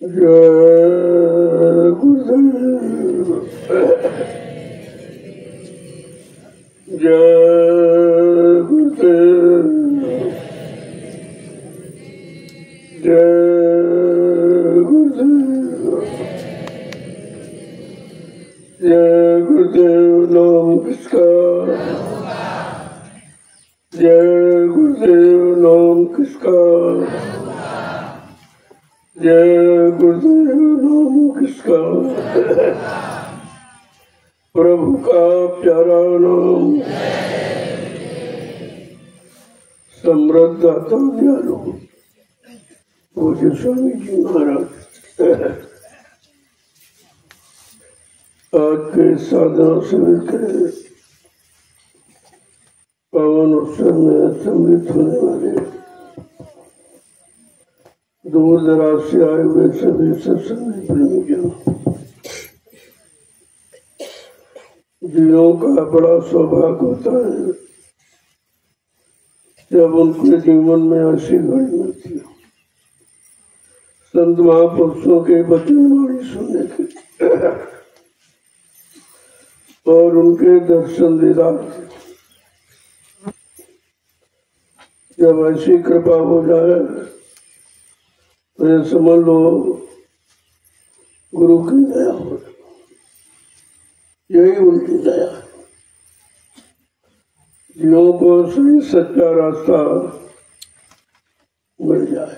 जय गुरुदेव, जय गुरुदेव, जय गुरुदेव, जय गुरुदेव। नाम किसका? जय गुरुदेव। नाम किसका? जय गुरुदेव। नाम किसका? प्रभु का प्यारा नाम, समृद्ध दाता दयालु पूज्य स्वामी जी महाराज आज के साधना शिविर के पावन उत्सव में सम्मिलित होने वाले दूर दराज से आए हुए सभी सत्संगी प्रेमियों, जीवों का बड़ा सौभाग्य होता है जब उनके जीवन में ऐसी घड़ी मिलती है संत महापुरुषों के वचन वाणी सुनने की और उनके दर्शन दीदार की। जब ऐसी कृपा हो जाए तो ये समझ लो गुरु की दया हो, यही उनकी दया है। जीवों को सही सच्चा रास्ता मिल जाए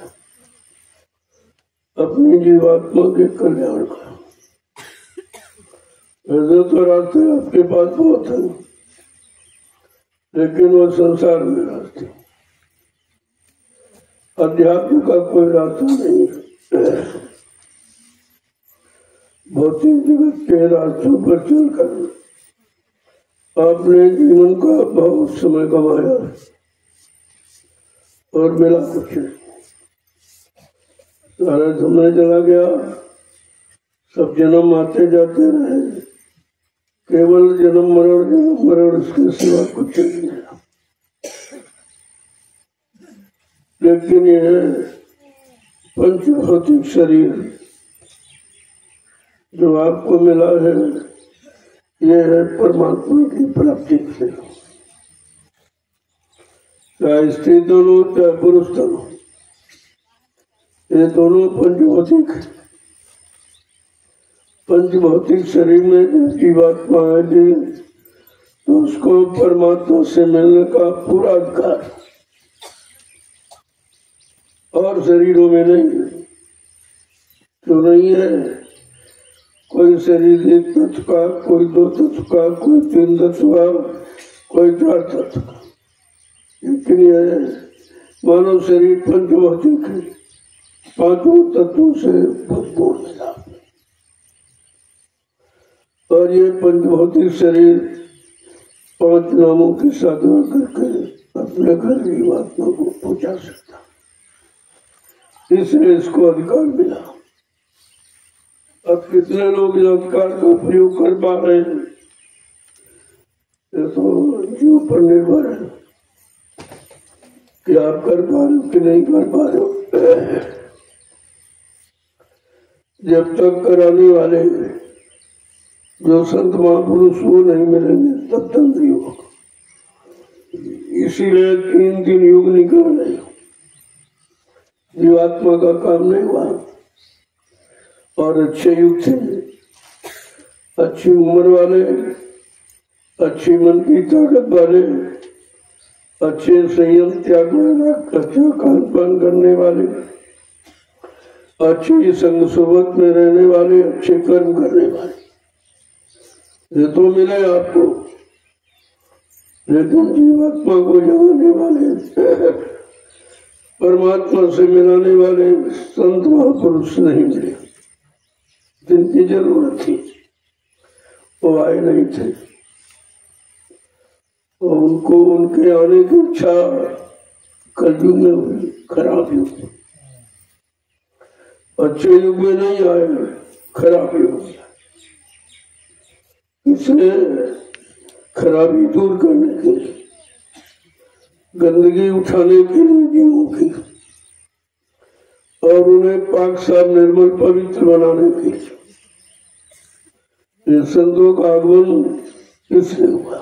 अपनी जीवात्मा के कल्याण का। वैसे तो रास्ते आपके पास बहुत है, लेकिन वो संसार में रास्ते, अध्यात्म का कोई रास्ता नहीं है। भौतिक जगत के रास्तों पर चलकर आपने जीवन का बहुत समय गंवाया और मिला कुछ नहीं, सारा समय चला गया। सब जन्म आते जाते रहे, केवल जन्म मरण इसके सिवा कुछ नहीं है। लेकिन यह पंच भौतिक शरीर जो आपको मिला है, यह है परमात्मा की प्राप्ति से। चाहे स्त्री दोनों चाहे पुरुष दोनों, ये दोनों पंचभौतिक है। पंचभौतिक शरीर में जीवात्मा है जी, तो उसको परमात्मा से मिलने का पूरा अधिकार और शरीरों में नहीं है। तो नहीं है कोई शरीर एक तत्व का, कोई दो तत्व का, कोई तीन तत्व का, कोई चार तत्व का। लेकिन यह मानव शरीर पंचभौतिक है, पांचों तत्वों से भरपूर मिला। और ये पंचभौतिक शरीर पांच नामों की साधना करके अपने घर जीवात्मा को पहुंचा सकता, इसलिए इसको अधिकार मिला। अब कितने लोग इस अधिकार का प्रयोग कर पा रहे हैं, ये तो जीव पर निर्भर है कि आप कर पा रहे हो कि नहीं कर पा रहे हो। जब तक कराने वाले जो संत महापुरुष वो नहीं मिलेंगे तब तक नहीं होगा। इसीलिए 3 दिन युग निकल गए, जीवात्मा का काम नहीं हुआ। और अच्छे युग थे, अच्छी उम्र वाले, अच्छी मन की ताकत वाले, अच्छे संयम त्याग में अच्छा खान पान करने वाले, अच्छी संग सोबत में रहने वाले, अच्छे कर्म करने वाले, ये तो मिले आपको। लेकिन जीवात्मा को जगाने वाले, परमात्मा से मिलाने वाले संत महापुरुष नहीं मिले, जिनकी जरूरत थी वो आए नहीं थे। और उनको उनके आने की इच्छा कलयुग में हुई, खराब युग। अच्छे युग में नहीं आए, खराब युग। इसलिए खराबी दूर करने के लिए, गंदगी उठाने के लिए जीवों की और उन्हें पाक साफ निर्मल पवित्र बनाने की संतों का आगमन इसलिए हुआ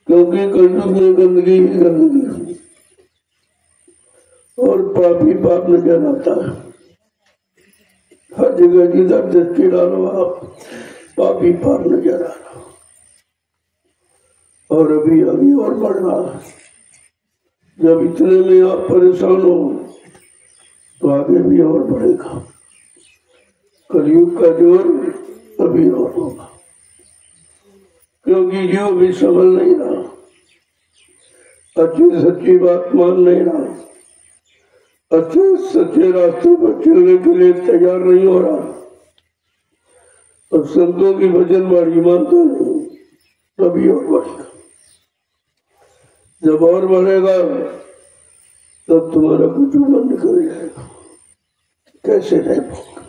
क्योंकि कलयुग में गंदगी ही गंदगी हुई और पापी पाप नजर आता है। हर जगह जिधर दृष्टि डालो आप पापी पाप नजर आ रहा और अभी अभी और बढ़ रहा है। जब इतने में आप परेशान हो तो आगे भी और बढ़ेगा। कलयुग का जोर अभी और होगा क्योंकि जीव भी समझ नहीं रहा, अच्छी सच्ची बात मान नहीं रहा, अच्छे सच्चे रास्ते पर चलने के लिए तैयार नहीं हो रहा और संतों की भजन बाड़ी मानता नहीं, तभी और बढ़ेगा। जब और बढ़ेगा तब तुम्हारा कुछ मन निकल जाएगा। कैसे रह पाओगे,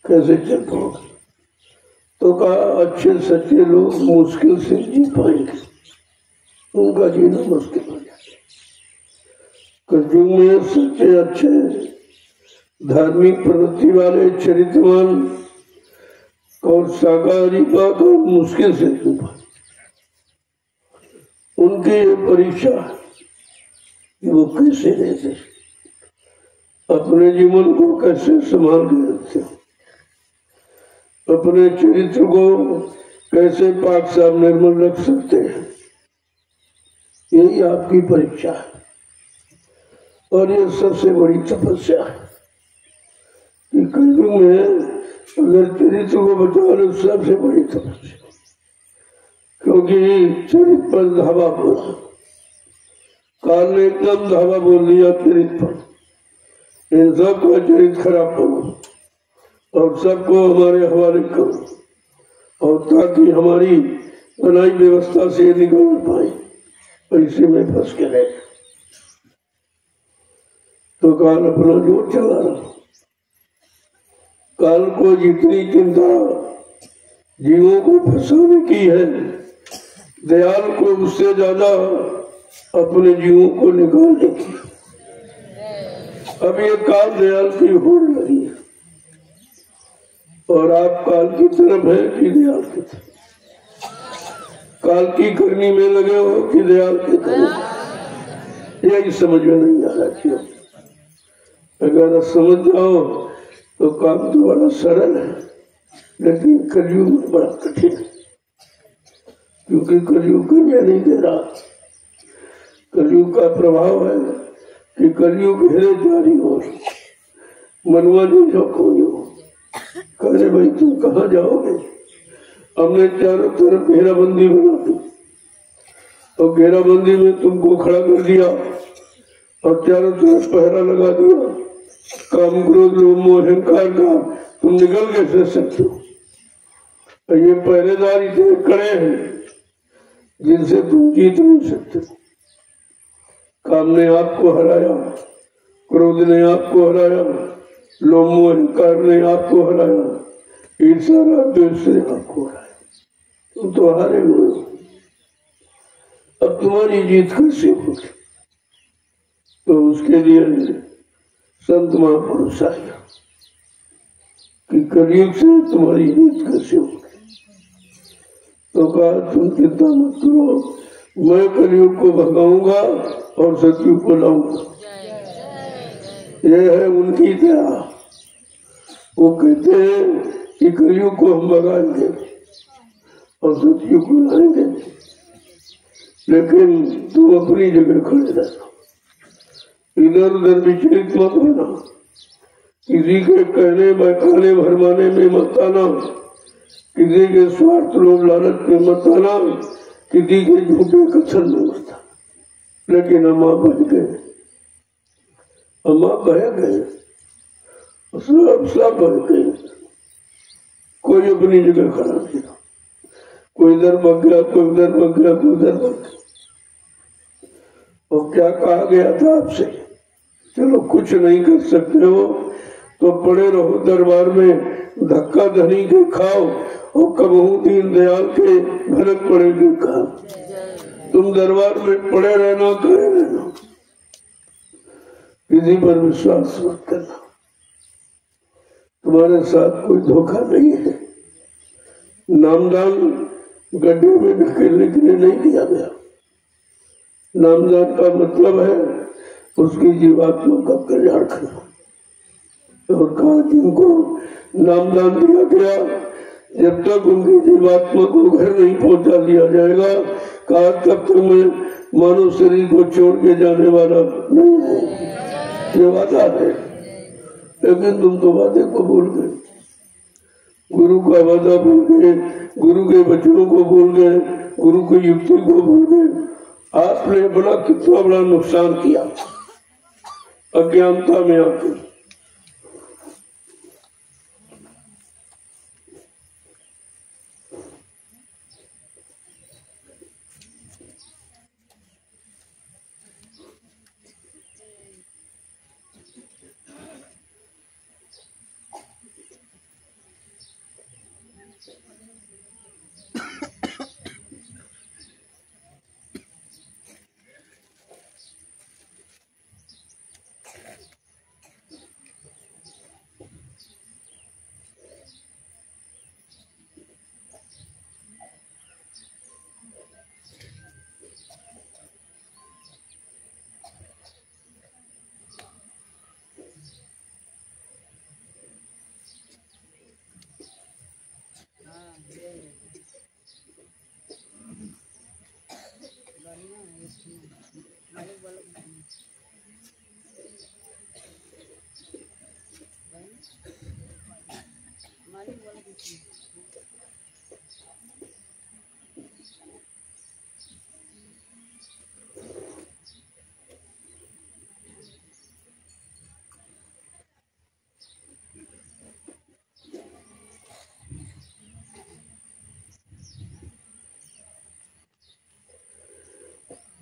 कैसे चल पाओगे? तो कहा अच्छे सच्चे लोग मुश्किल से जी पाएंगे, उनका जीना मुश्किल हो जाएगा। कलयुग में सच्चे अच्छे धार्मिक प्रवृत्ति वाले चरित्रवान और शाकाहारी का मुश्किल से जी पाए। उनकी ये परीक्षा है कि वो कैसे रहते, अपने जीवन को कैसे संभाल के रखते, अपने चरित्र को कैसे पाक साफ निर्मल रख सकते हैं। यही आपकी परीक्षा है और ये सबसे बड़ी तपस्या है कि कलयुग में अगर चरित्र को बचा लो, सबसे बड़ी तपस्या। क्योंकि चरित्र पर धावा बोला, काल ने एकदम धावा बोल दिया चरित्र पर। इन सबका चरित्र खराब करो और सबको हमारे हवाले करो और ताकि हमारी बनाई व्यवस्था से निकल पाए, पैसे में फंस के रहे। तो काल अपना जोर चला रहा। काल को जितनी चिंता जीवों को फंसाने की है, दयाल को उससे ज्यादा अपने जीवों को निकालने की। अब ये काल दयाल की होड़ लगी है और आप काल की तरफ है कि दयाल की तरफ? काल की करनी में लगे हो कि दयाल की करनी? यही समझ में नहीं आ रहा। क्यों? अगर समझ जाओ तो काम तो बड़ा सरल है, लेकिन कलयुग में बड़ा कठिन है क्योंकि कलयुग करने नहीं दे रहा। कलयुग का प्रभाव है कि कलयुग घेरे जारी हो, मनवा नहीं जो कोई हो। कहे भाई तुम कहाँ जाओगे? हमने चारों तरफ घेराबंदी बना दी और घेराबंदी में तुमको खड़ा कर दिया और चारों तरफ पहरा लगा दिया। काम क्रोध लोभ मोह अहंकार का तुम निकल कैसे सकते हो? ये पहरेदार इतने कड़े हैं जिनसे तुम जीत नहीं सकते। काम ने आपको हराया, क्रोध ने आपको हराया, लोभ मोह अहंकार ने आपको हराया, ईर्ष्या राग द्वेष ने आपको हराया। तुम तो हारे हुए हो। अब तुम्हारी जीत कैसे होगी? तो उसके लिए संत महापुरुष आया कि कलयुग से तुम्हारी जीत कैसे होगी। तो कहा तुम चिंता मत करो, मैं कलयुग को भगाऊंगा और सतयुग को लाऊंगा। यह है उनकी दया। वो कहते हैं कि कलयुग को हम भगाएंगे और सतयुग को लाएंगे, लेकिन तुम अपनी जगह खड़े रहना, इधर उधर विचलित मत होना, किसी के कहने बहकाने भरमाने में मत आना, किसी के स्वार्थ लोभ लालच में मत आना, किसी के झूठे कथन में मत आना। लेकिन हम बच गए, हम बह गए, सब बह गए। कोई अपनी जगह खड़ा नहीं रहा, कोई इधर भाग गया, कोई उधर भाग गया, कोई उधर भाग गया। और क्या कहा गया था आपसे? चलो कुछ नहीं कर सकते हो तो पड़े रहो दरबार में, धक्का धनी के खाओ और कबहू दीन दयाल के भरत पड़ेगी कहा। तुम दरबार में पड़े रहना, करे रहना। किसी पर विश्वास मत करना, तुम्हारे साथ कोई धोखा नहीं है। नामदान गड्ढे में ढकेलने के लिए नहीं दिया गया। नामदान का मतलब है उसकी जीवात्मा का कल्याण करना। और कहा जिनको नामदान दिया गया, जब तक उनकी जीवात्मा को घर नहीं पहुंचा दिया जाएगा, कहा तब तक मैं मानव शरीर को छोड़ के जाने वाला नहीं हूँ। ये वादा है, लेकिन तुम तो वादे को भूल गए, गुरु का वादा भूल गए, गुरु के वचनों को भूल गए, गुरु की युक्ति को भूल गए। आपने अपना कितना बड़ा नुकसान किया अज्ञानता में आकर।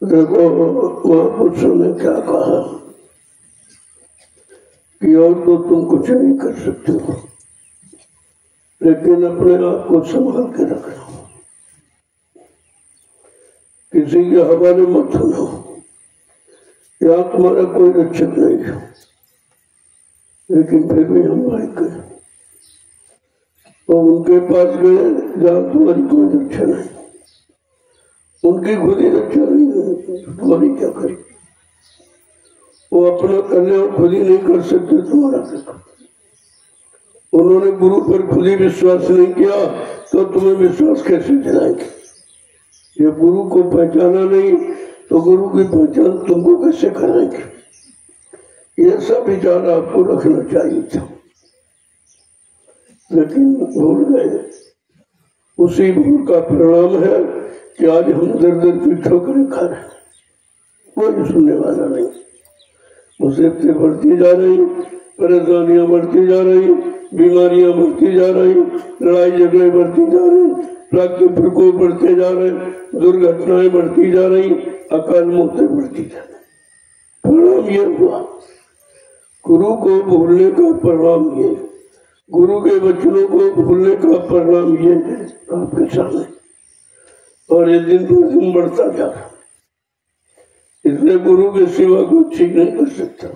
देखो महापुरुषों ने क्या कहा कि और तो तुम कुछ नहीं कर सकते हो, लेकिन अपने आप को संभाल के रखना, किसी के हवाले मत होना। यहाँ तुम्हारा कोई रक्षक नहीं है, लेकिन फिर भी हम भाई गए तो उनके पास गए जहाँ तुम्हारी कोई रक्षा नहीं, उनकी खुद ही रक्षा नहीं है, तुम्हारी क्या करें? वो अपना कल्याण खुद ही नहीं कर सकते, तुम्हारा क्या? उन्होंने गुरु पर खुद ही विश्वास नहीं किया तो तुम्हें विश्वास कैसे दिलाएंगे? ये गुरु को पहचाना नहीं तो गुरु की पहचान तुमको कैसे कराएंगे? ये सब विचार आपको रखना चाहिए था, लेकिन भूल गए। उसी भूल का परिणाम है कि आज हम दर दर की ठोकरें खा रहे हैं, कोई सुनने वाला नहीं। मुसीबतें बढ़ती जा रही, परेशानियां बढ़ती जा रही, बीमारियां बढ़ती जा रही, लड़ाई झगड़े बढ़ती जा रही, प्राकृतिक प्रकोप बढ़ते जा रहे, दुर्घटनाएं बढ़ती जा रही, अकाल मौतें बढ़ती जा रही। परिणाम ये हुआ, गुरु को भूलने का परिणाम ये, गुरु के वचनों को भूलने का परिणाम ये है आपके सामने। और ये दिन पर दिन बढ़ता जा रहा, इसलिए गुरु के सिवा कुछ ठीक नहीं कर सकता,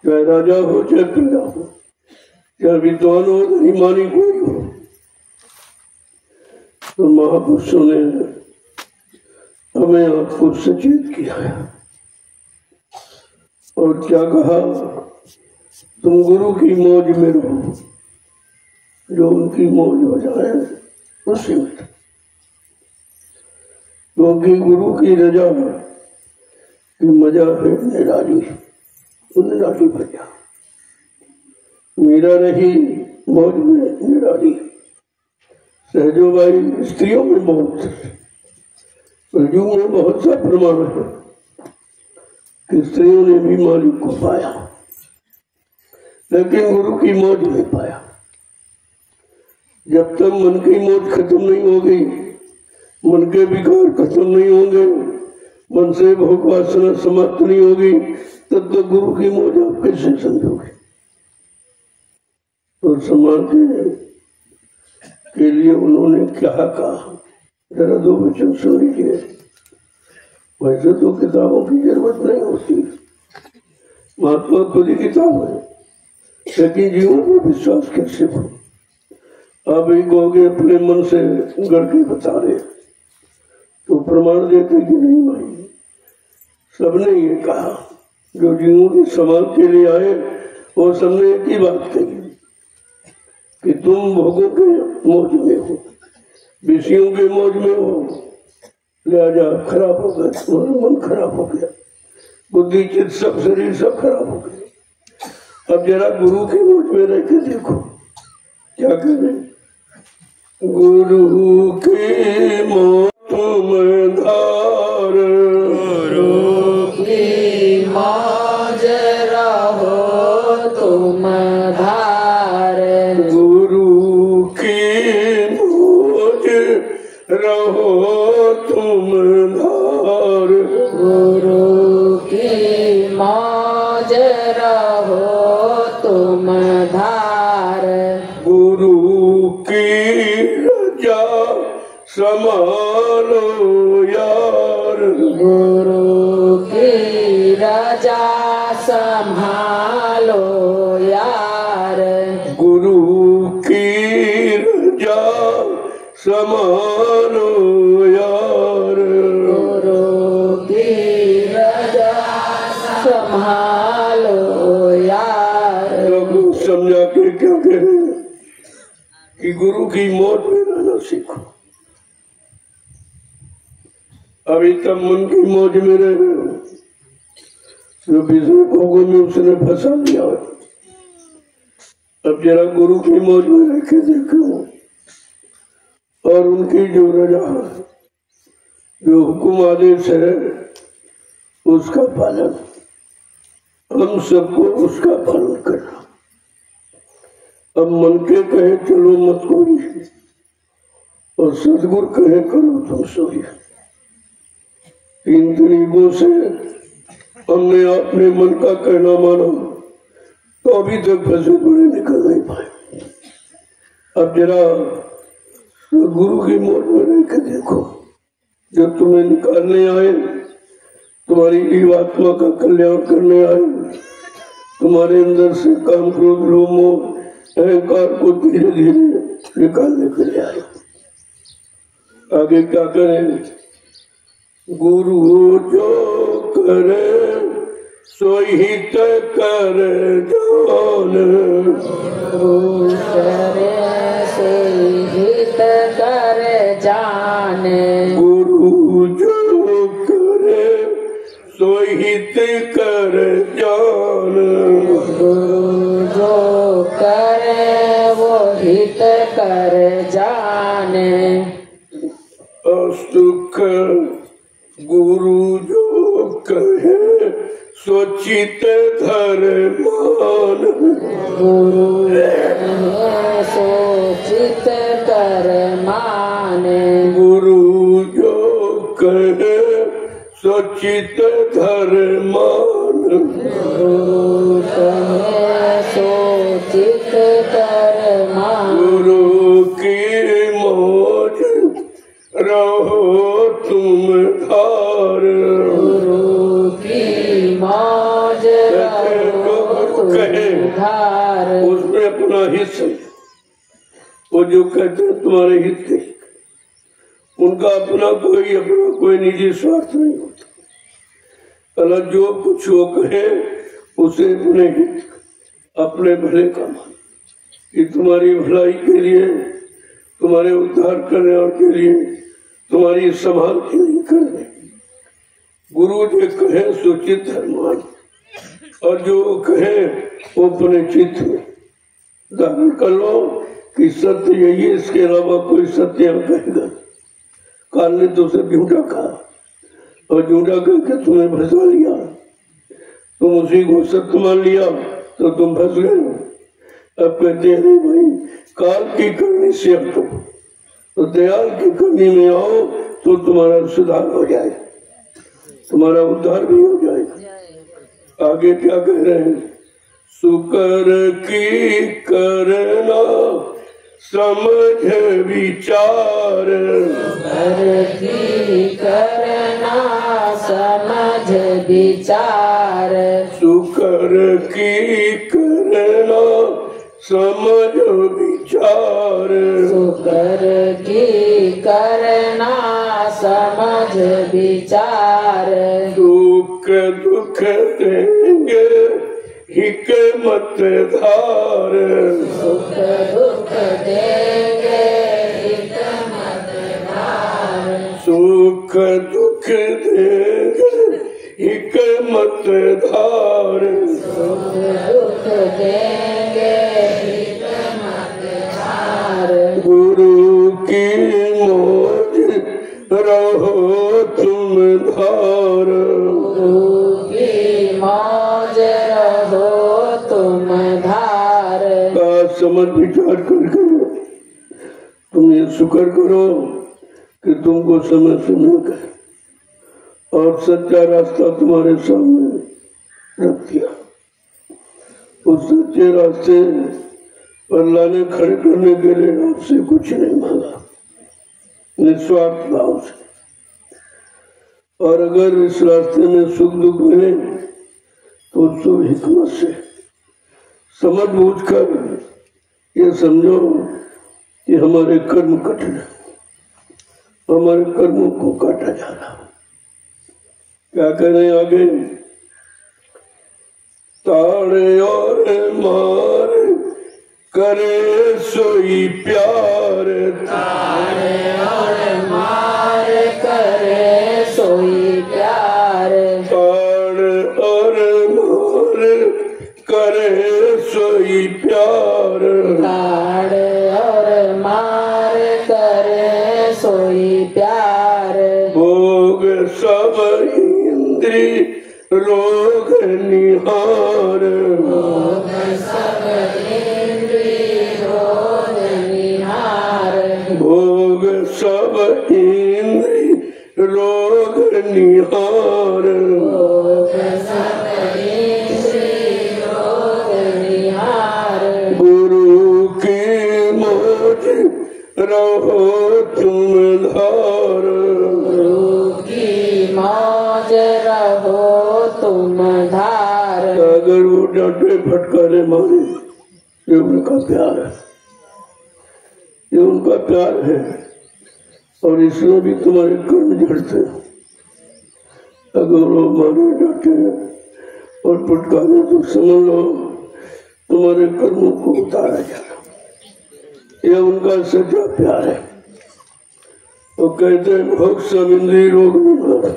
चाहे राजा हो चाहे प्रजा हो, चाहे विद्वान हो धनीमानी कोई हो। तो महापुरुषों ने हमें आपको सचेत किया है और क्या कहा, तुम गुरु की मौज में रहो, जो उनकी मौज हो जाए उसी में, क्योंकि गुरु की रजा की मजा है निराली, निराली मजा। मीरा रही मौज में निराली, सहजोबाई स्त्रियों में बहुत, युग में बहुत सा प्रमाण है कि स्त्रियों ने भी मालिक को पाया, लेकिन गुरु की मौज नहीं पाया। जब तक मन की मौज खत्म नहीं होगी, मन के विकार खत्म नहीं होंगे, मन से भोग वासना समाप्त नहीं होगी, तब तक गुरु की मौज आप कैसे समझोगे? तो समाज के लिए उन्होंने क्या कहा, जरा दो वचन सुन लीजिए। वैसे तो किताबों की जरूरत नहीं होती, महात्मा खुद ही किताब है, लेकिन जीवों को विश्वास कैसे हो? आप ही कहोगे अपने मन से गढ़ के बता रहे, तो प्रमाण देते कि नहीं भाई, सबने ये कहा, जो जीवों के समाज के लिए आए और सबने एक ही बात कही कि तुम भोगों के मौज में हो, विषयों के मौज में हो, लिहाजा खराब हो गया, तुम्हारा मन खराब हो गया, बुद्धि चित्त सब शरीर सब खराब हो गया। अब जरा गुरु के मौज में रह के देखो क्या करें। गुरु के मौज तुम धार, गुरु की मौज रहो तुम धार, गुरु की मौज रहो तुम धार, गुरु की मौज रहो तुम धार, गुरु की रजा संभालो यार, गुरु की रजा संभालो यार, गुरु की रजा संभालो यार, गुरु की रजा संभालो यार। लोग समझा के क्या कह रहे हैं कि गुरु की मौज में रहना सीखो। अभी तब मन की मौज में रह रहे हो, जो विषय भोगों में उसने फंसा लिया है। अब जरा गुरु की मौज में रह के देखो, और उनकी जो रजा है, जो हुक्म आदेश है, उसका पालन, हम सबको उसका पालन करना। अब मन के कहे चलो मत कोई, और सदगुरु कहे करो तुम सोई। तीन तरीकों से हमने अपने मन का कहना माना, तो अभी तक फंसे पड़े निकल नहीं पाए। अब जरा गुरु की मौज में रह के देखो, जब तुम्हें निकालने आए, तुम्हारी जीवात्मा का कल्याण करने आए, तुम्हारे अंदर से काम क्रोध लोभ मोह अहंकार को धीरे धीरे निकालने के लिए आए। आगे क्या करें? गुरु जो करे सो हित कर जान, गुरु करे सो हित कर जान, गुरु जो करे सो हित कर जान, गुरु जो करे वो हित कर जाने। सुख गुरु जो कहे सोचित धर मान, गुरु सोचित कर माने, गुरु जो कहे सोचित धर मान, गुरु कहे सोचित कर मान, गुरु की मौज रहो तुम धार, गुरु की मौज रहो तुम धार। उसमें अपना हित समझो, वो जो कहते हैं तुम्हारे हित के, उनका अपना कोई निजी स्वार्थ नहीं होता। अलग जो कुछ वो कहे उसे अपने हित, अपने भले का मान, कि तुम्हारी भलाई के लिए, तुम्हारे उद्धार कल्याण के लिए, तुम्हारी संभाल के लिए कर दे। गुरु जो कहे सो चित्त मान, और जो कहे वो अपने चित्त में धारण कर लो कि सत्य यही है, इसके अलावा कोई सत्य हम कहेगा। काल ने तो सब झूठा कहा, और झूठा करके तुम्हें फंसा लिया, तुम उसी को सत्य मान लिया तो तुम फंस गए। अब कहते हैं भाई, काल की करनी से हटो, तो दयाल की करनी में आओ, तो तुम्हारा सुधार हो जाए, तुम्हारा उद्धार भी हो जाएगा। आगे क्या कह रहे हैं? सुकर की करना समझ विचार, सुकर की करना समझ विचार, सुकर की करना समझ विचार, सुकर की करना समझ विचार, सुख दुख देंगे हिकमत धार, सुख दुख देंगे हिकमत धार, सुख दुख देंगे हिकमत धार, सुख दुख देंगे हिकमत धार, गुरु की मौज रहो तुम धार, गुरु की मौज रहो तुम धार, समझ विचार करके तुम ये शुक्र करो कि तुमको समय से मिल गए और सच्चा रास्ता तुम्हारे सामने रख दिया। उस सच्चे रास्ते अल्लाह ने खड़े करने के लिए आपसे कुछ नहीं मांगा, निस्वार्थ भाव से। और अगर इस रास्ते में सुख दुख मिले तो उसको हिकमत से समझ बूझ कर ये समझो कि हमारे कर्म कठिन है, हमारे कर्मों को काटा जा रहा। क्या करें आगे? ताड़े और मार करे सोई प्यार, ताड़े और मार करे सोई प्यार, ताड़ और मार करे सोई प्यार, ताड़ और मार करे सोई प्यार, भोग सब इंद्री रोग निहार, भोग सब इंद्री रोग निहार, भोग सब इंद्री रोग निहार, भोग सब इंद्री रोग निहार, गुरु की मौज रहो तुम धार, गुरु की मौज रहो तुम धार, अगर वो डांटे फटकारे मारे ये उनका प्यार है, ये उनका प्यार है और इसमें भी तुम्हारे कर्म झड़ते हैं। अगर वो मारे डांटे और फटकारे तो समझ लो तुम्हारे कर्मों को उतारा जा रहा, ये उनका सच्चा प्यार है। वो कहते हैं भोग सब इंद्रिय रोग निवार,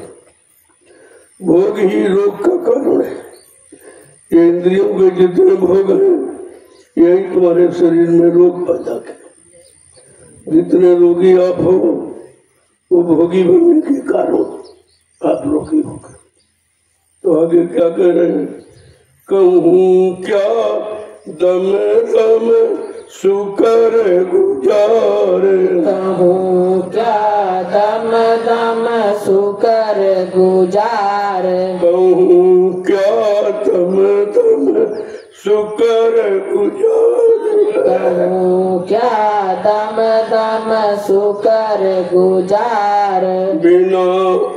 भोग ही रोग का कारण है। ये इंद्रियों के जितने भोग हैं यही तुम्हारे शरीर में रोग पैदा करे। जितने रोगी आप हो वो भोगी बनने के कारण आप रोगी हो गए। तो आगे क्या कह रहे हैं? कहूँ क्या दम दम शुकर गुजार, कहूँ क्या दम दम शुकर गुजार, कहूँ क्या दम दम शुकर गुजार, कहूँ क्या दम दम शुकर गुजार, बिना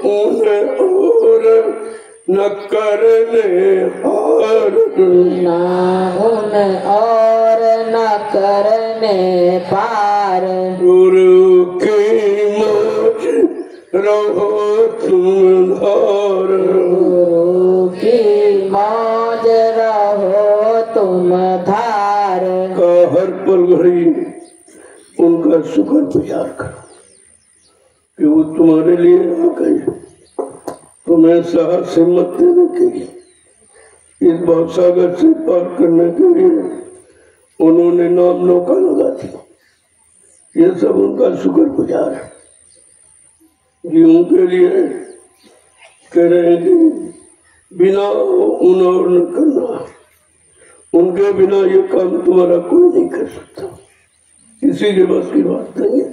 उन और न करने हार, बिना उन और न करने पार, गुरु की मौज रहो तुम धार, गुरु की मौज रहो तुम धार, का हर पल घड़ी उनका शुक्र गुजार करो कि वो तुम्हारे लिए आ गए, तुम्हें साहस हिम्मत देने के लिए, इस भवसागर से पार करने के लिए उन्होंने नाम नौका लगा दिया। ये सब उनका शुक्र गुजार है। जीवों के लिए कह रहे हैं कि बिना उन और न करना, उनके बिना ये काम तुम्हारा कोई नहीं कर सकता। किसी के बस की बात नहीं है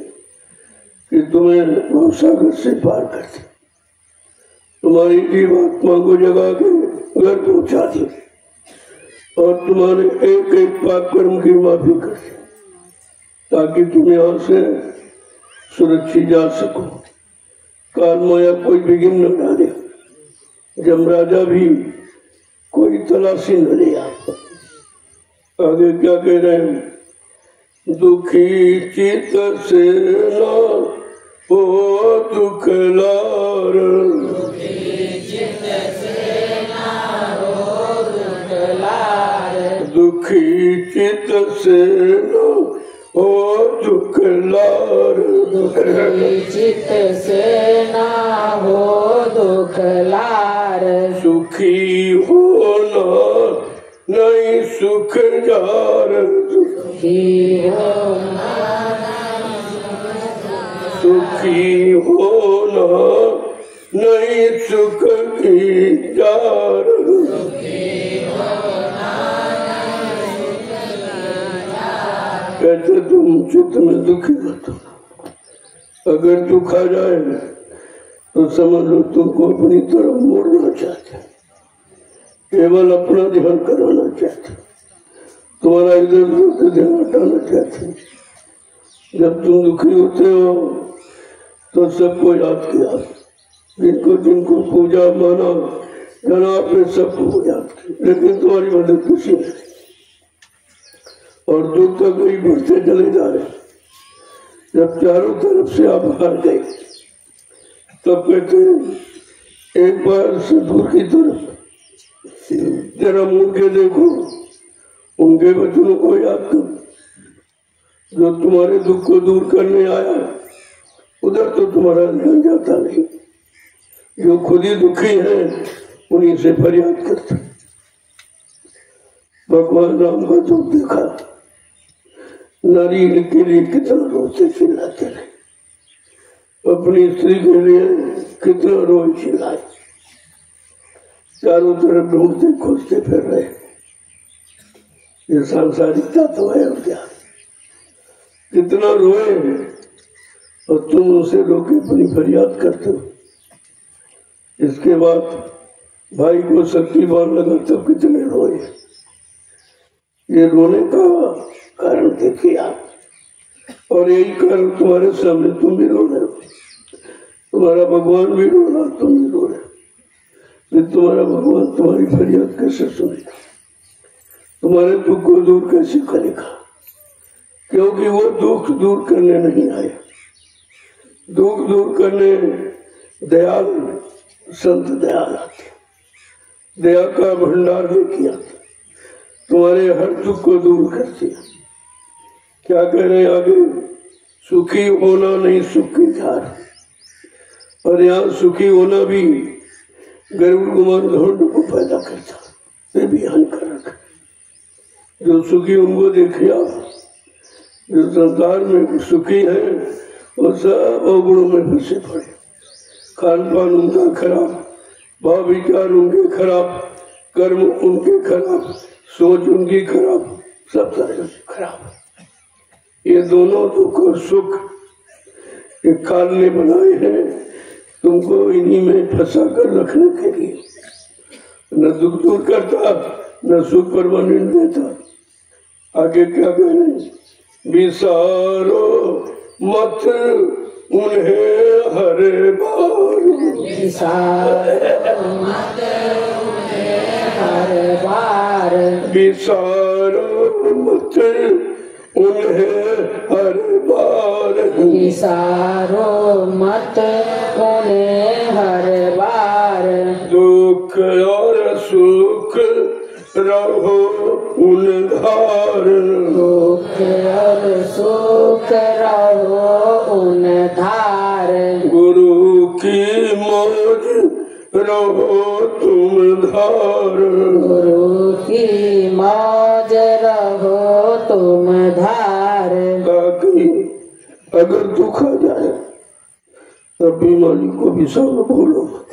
कि तुम्हें भवसागर से पार कर दे। तुम्हारी जीवात्मा को जगा के घर पहुंचा दी और तुम्हारे एक एक पाप कर्म की माफी कर दी, ताकि तुम यहाँ से सुरक्षित जा सको। काल माया कोई विघ्न न डाले। जब राजा भी कोई तलाशी न लिया। आगे क्या कह रहे हैं? दुखी चित से न हो दुख लार, दुखी चित से न हो दुख लार, दुखी चित से ना हो दुख लार, सुखी होना नहीं सुख जार, सुखी होना सुखी होना नहीं सुख की जार, कहते तुम चित्त में दुखी मत हो। अगर दुख आ जाए तो समझ लो तुमको अपनी तरफ मोड़ना चाहते, केवल अपना ध्यान कराना चाहते, तुम्हारा इधर उधर ध्यान हटाना चाहते। जब तुम दुखी होते हो तो सबको याद किया, जिनको जिनको पूजा माना जाना आपने सबको याद किया, लेकिन तुम्हारी मदद किसी ने नहीं। और दुख तक वही बढ़ते चले जा रहे। जब चारों तरफ से आप हार गए तब कहते हैं एक बार से दूर की तरफ जरा मुड़ के देखो, उनके वचनों को याद करो जो तुम्हारे दुख को दूर करने आया। उधर तो तुम्हारा ध्यान जाता नहीं, जो खुद ही दुखी है उन्हीं से फरियाद करते। भगवान राम का दुख देखा, नारी के लिए कितना रोते चिल्लाते रहे, अपनी स्त्री के लिए कितना रोए चिल्लाए, चारों तरफ ढूंढते खोजते फिर रहे। ये सांसारिकता तो है और क्या, कितना रोए और तुम उसे रोके अपनी फरियाद करते हो। इसके बाद भाई को शक्तिवान लगा तब कितने रोए। ये रोने का कारण देखिए आप, और यही कारण तुम्हारे सामने तुम भी रो रहे हो, तुम्हारा भगवान भी रो रहा, तुम भी रो रहे हो। तुम्हारा भगवान तुम्हारी फरियाद कैसे सुनेगा, तुम्हारे दुख को दूर कैसे करेगा? क्योंकि वो दुख दूर करने नहीं आया, दुख दूर करने दयाल संत दयाल आते, दया का भंडार लेके आते, तुम्हारे हर दुख को दूर कर दिया। क्या कह रहे हैं आगे? सुखी होना नहीं सुख की धार। और यहाँ सुखी होना भी गरुड़ गुमान घमंड को पैदा करता, ये भी हानिकारक है। जो सुखी उनको देखिए आप, जो संसार में सुखी है वो सब अवगुणों में फंसे पड़े, खान पान उनका खराब, भाव विचार उनके खराब, कर्म उनके खराब, सोच उनकी खराब, सब तरह से खराब। ये दोनों दुख और सुख एक काल ने बनाए हैं तुमको इन्हीं में फंसा कर रखने के लिए। न दुख दूर करता न सुख परमानेंट देता। आगे क्या कह रहे? विसारो मत उन्हें हर बार, विसारो मत उन्हें हर बार, विसारो मत उन्हें हर बार, विसारो मत उन्हें हर बार, दुख और सुख रहो उन धार, दुख और सुख रहो उन धार, गुरु की मौज रहो तुम धार, गुरु की मौज रहो तुम धार। ताकि अगर दुख आ जाए तब बीमारी को भी सब भूलो मत,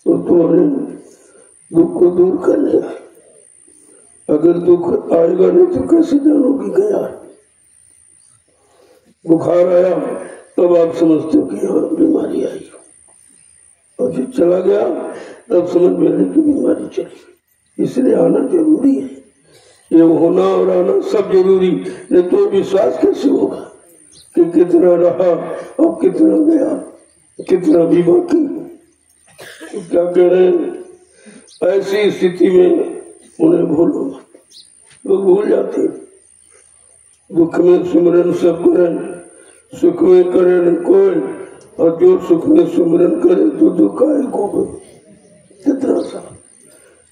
तो तुम्हारे दुख को दूर कर लेगा। अगर दुख आएगा नहीं तो कैसे जानोगी गया? बुखार आया तब आप समझते हो कि हाँ बीमारी आई, और जब चला गया तब समझ में आने की बीमारी चली। इसलिए आना जरूरी है, ये होना और आना सब जरूरी, नहीं तो विश्वास कैसे होगा कि कितना रहा और कितना गया, कितना भी बाकी। क्या कह रहे हैं? ऐसी स्थिति में उन्हें भूलो मत। लोग भूल जाते हैं। दुख में सिमरन सब करें, सुख में करे न कोई, और जो सुख में सिमरन करे तो दुख आए को। कितना सा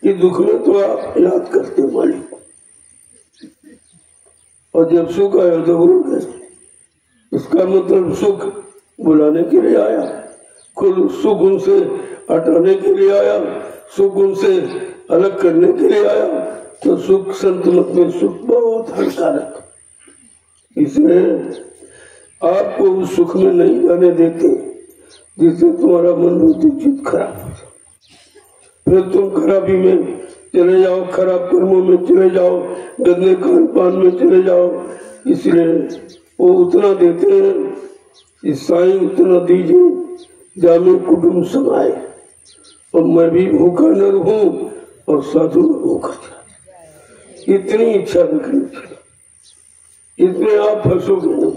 कि दुख में तो आप याद करते मालिक, और जब सुख आया तो भूल गए। इसका मतलब सुख बुलाने के लिए आया, खुद सुख उनसे हटाने के लिए आया, सुख उनसे अलग करने के लिए आया। तो सुख संत मत में सुख बहुत हानिकारक, इसलिए आपको उस सुख में नहीं जाने देते जिससे तुम्हारा मन बुद्धि चित्त खराब हो जाए। फिर तुम खराबी में चले जाओ, खराब कर्मों में चले जाओ, गंदे खान पान में चले जाओ। इसलिए वो उतना देते हैं, इस साईं उतना दीजिए जामे कुटुंब समाए, और मैं भी भूखा न रहूं और साधु न भूखा जाए। इतनी इच्छा रखनी चाहिए, इसमें आप फंसोगे नहीं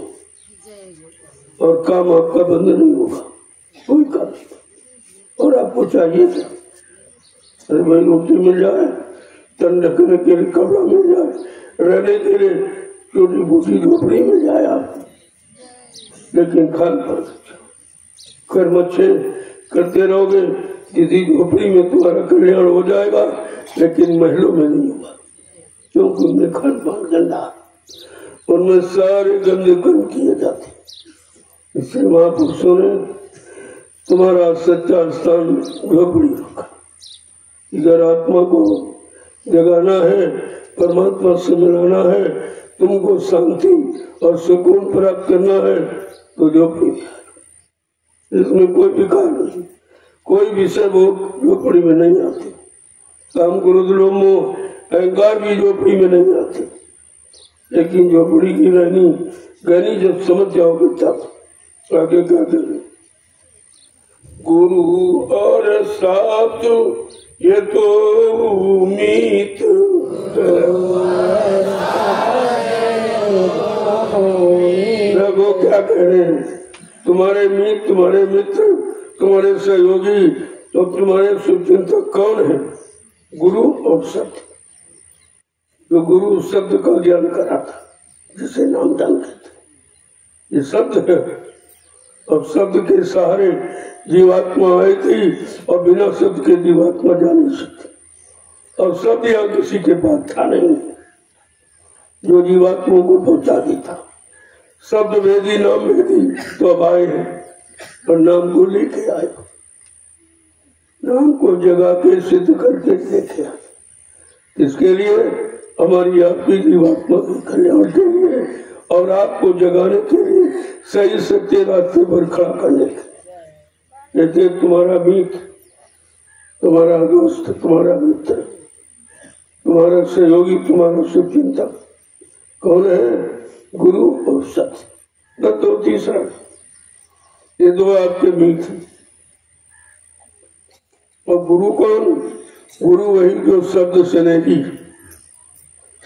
और काम आपका बंद नहीं होगा, कोई काम नहीं। और आपको चाहिए क्या? अरे भाई रोटी मिल जाए, तन ढकने के लिए कपड़ा मिल जाए, रहने के लिए छोटी बूटी झोपड़ी मिल जाए आपको, लेकिन खान पान कर्म अच्छे करते रहोगे, किसी झोपड़ी में तुम्हारा कल्याण हो जाएगा, लेकिन महलों में नहीं होगा, क्योंकि उनमें खान पान गंदा, उनमें सारे गंदे कर्म किए जाते। इसलिए महापुरुषों ने तुम्हारा सच्चा स्थान झोपड़ी रखा। इधर आत्मा को जगाना है, परमात्मा से मिलाना है, तुमको शांति और सुकून प्राप्त करना है, तो झोपड़ी में आए। इसमें कोई विकार नहीं, कोई विषय भोग झोपड़ी में नहीं आते। काम क्रोध लोभ मोह अहंकार भी झोपड़ी में नहीं आते, लेकिन झोपड़ी की गहनी जब समझ जाओगे तब आगे क्या करें। गुरु और साथ ये तो मीत, क्या करें, तुम्हारे मीत, तुम्हारे मित्र, तुम्हारे सहयोगी, तो तुम्हारे शुभचिंतक कौन है? गुरु और सत्य। जो गुरु शब्द का ज्ञान कराता, जिसे नामदान कहते, ये शब्द है, और शब्द के सहारे जीवात्मा आई थी, और बिना शब्द के जीवात्मा जा नहीं सकती। और शब्द यहाँ किसी के पास था नहीं जो जीवात्मा को पहुंचा देता। शब्द वेदी नाम वेदी तो अब आए हैं, और नाम को लेके आए, नाम को जगा के सिद्ध करके लेके आए। इसके लिए हमारी आपकी जीवात्मा के कल्याण के लिए और आपको जगाने के लिए, सही सत्य रास्ते पर खड़ा करने के लिए। जैसे तुम्हारा मीत, तुम्हारा दोस्त, तुम्हारा मित्र, तुम्हारा सहयोगी, तुम्हारा शुभचिंतक कौन है? गुरु और सत्य। न तो तीसरा, ये दो आपके मीत हैं। और गुरु कौन? गुरु वही जो शब्द से नहीं,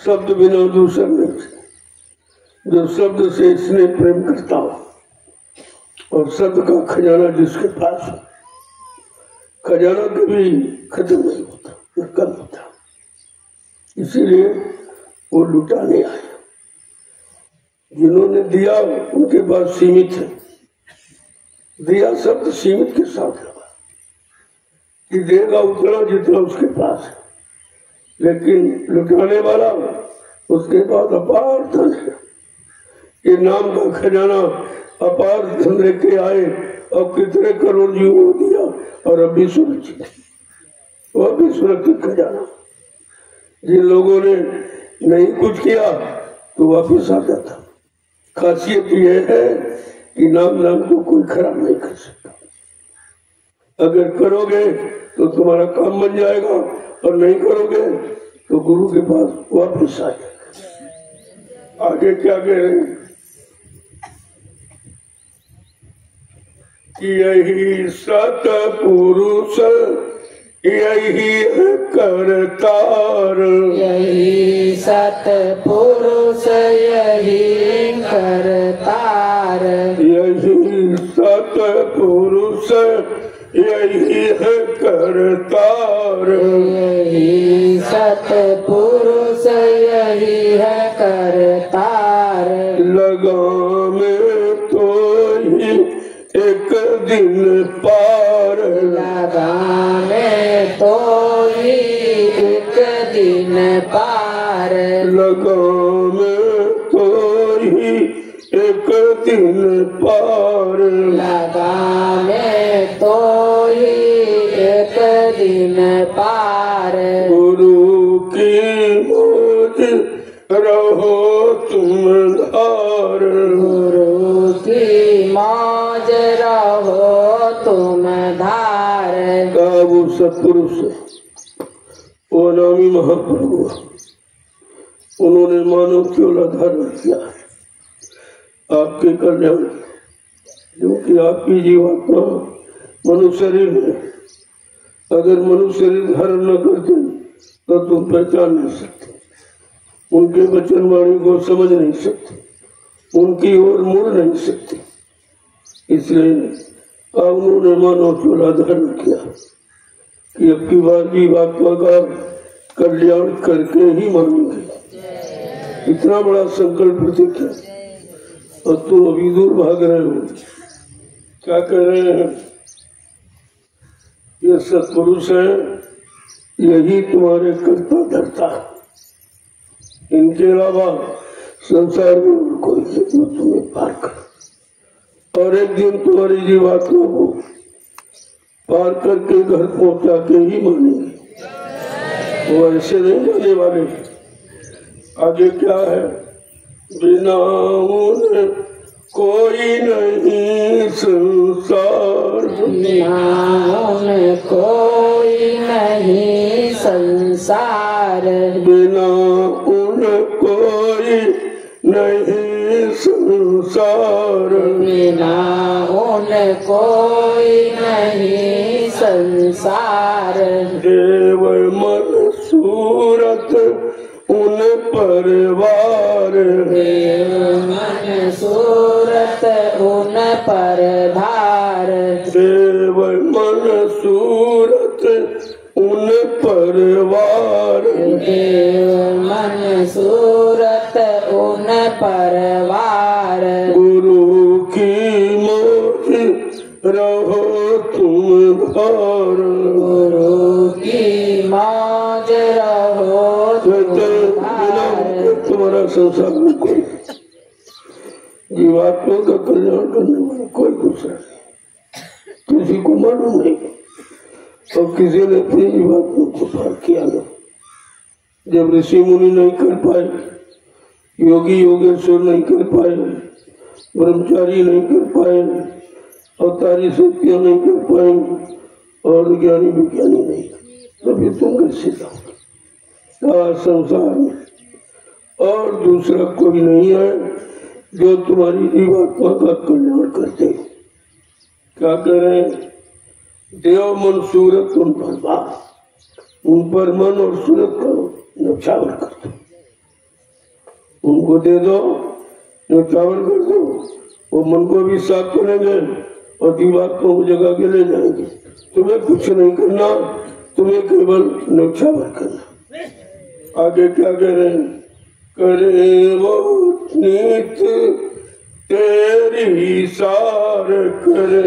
शब्द बिना दूसरा नहीं, जो शब्द से स्नेह प्रेम करता हो, और शब्द का खजाना जिसके पास हो। खजाना कभी खत्म नहीं होता, न कम होता, इसीलिए वो लुटाने आए। जिन्होंने दिया उनके पास सीमित है, दिया शब्द सीमित के साथ लगा कि देगा उतना जितना उसके पास है, लेकिन लुटाने वाला उसके पास अपार धन है। ये नाम का खजाना अपार धन लेके आए, और कितने करोड़ जीव को दिया, और अभी सुरक्षित, वो भी सुरक्षित खजाना। जिन लोगों ने नहीं कुछ किया तो वापिस आ जाता। खासियत यह है कि नाम को कोई खराब नहीं कर सकता। अगर करोगे तो तुम्हारा काम बन जाएगा, और नहीं करोगे तो गुरु के पास वापस आ जाएगा। आगे क्या कह रहे हैं कि यही सतपुरुष यही करतार, यही सतपुरुष यही करतार, यही सतपुरुष सतपुरुष यही है करतार, यही सतपुरुष यही है करतार। लगामे तो ही एक दिन पार, लगामे तो ही एक दिन पार, लगामे तो ही एक दिन पार, लगामे तो ही एक दिन पार। गुरु की मौज रहो तुम धार, गुरु की मौज रहो तुम धार। वो सतपुरुष वो नामी महाप्रभु, उन्होंने मानव चोला धारण किया आपके कल्याण, क्योंकि आपकी जीवात्मा मनुष्य शरीर है। अगर मनुष्य शरीर धारण न करते तो तुम पहचान नहीं सकते, उनके वचन वाणी को समझ नहीं सकते, उनकी ओर मुड़ नहीं सकते। इसलिए उन्होंने मानव चोला धारण किया कि अब की बार जीवात्मा का कल्याण करके ही मानेंगे। इतना बड़ा संकल्प प्रतिज्ञा, और तुम अभी दूर भाग रहे हो। क्या कह रहे हैं? ये सत्पुरुष है, यही तुम्हारे कर्ता धर्ता, इनके अलावा संसार में और कोई नहीं जो तुम्हें पार कर। और एक दिन तुम्हारी जीवात्मा को पार करके घर पहुंचा के ही मानेंगे, वो ऐसे नहीं जाने वाले। आगे क्या है? बिना उन कोई नहीं संसार, बिना उन कोई नहीं संसार, बिना उन कोई नहीं संसार, बिना उन कोई नहीं संसार। देव मन सूरत उन परवार, देव मन सूरत उन पर धार, देव मन सूरत उन परवार, देव मन सूरत उन परवार। गुरु की मौज रहो तुम धार, गुरु की मौज रहो तुम धार। तुम्हारा संसार में कोई जीवात्मा का कल्याण करने वाला कोई दूसरा नहीं, किसी को मालूम नहीं। और किसी ने अपनी जीवात्मा को पार किया ना। जब ऋषि मुनि नहीं कर पाए, योगी योगेश्वर नहीं कर पाए, ब्रह्मचारी नहीं कर पाए, अवतारी शक्तियां नहीं कर पाए, और ज्ञानी विज्ञानी नहीं, तो फिर तुम कैसे जाओगे? संसार में और दूसरा कोई नहीं है जो तुम्हारी जीवात्मा का कल्याण करते। क्या करें? देव मन सूरत उन पर बात, उन पर मन और सूरत करो, न्यौछावर कर दो, उनको दे दो, न्यौछावर कर दो। वो मन को भी साफ करेंगे और जीवात्मा को जगा के ले जाएंगे। तुम्हें कुछ नहीं करना, तुम्हें केवल न्यौछावर करना। आगे क्या कह रहे हैं? करे वो नीत तेरी सार, करे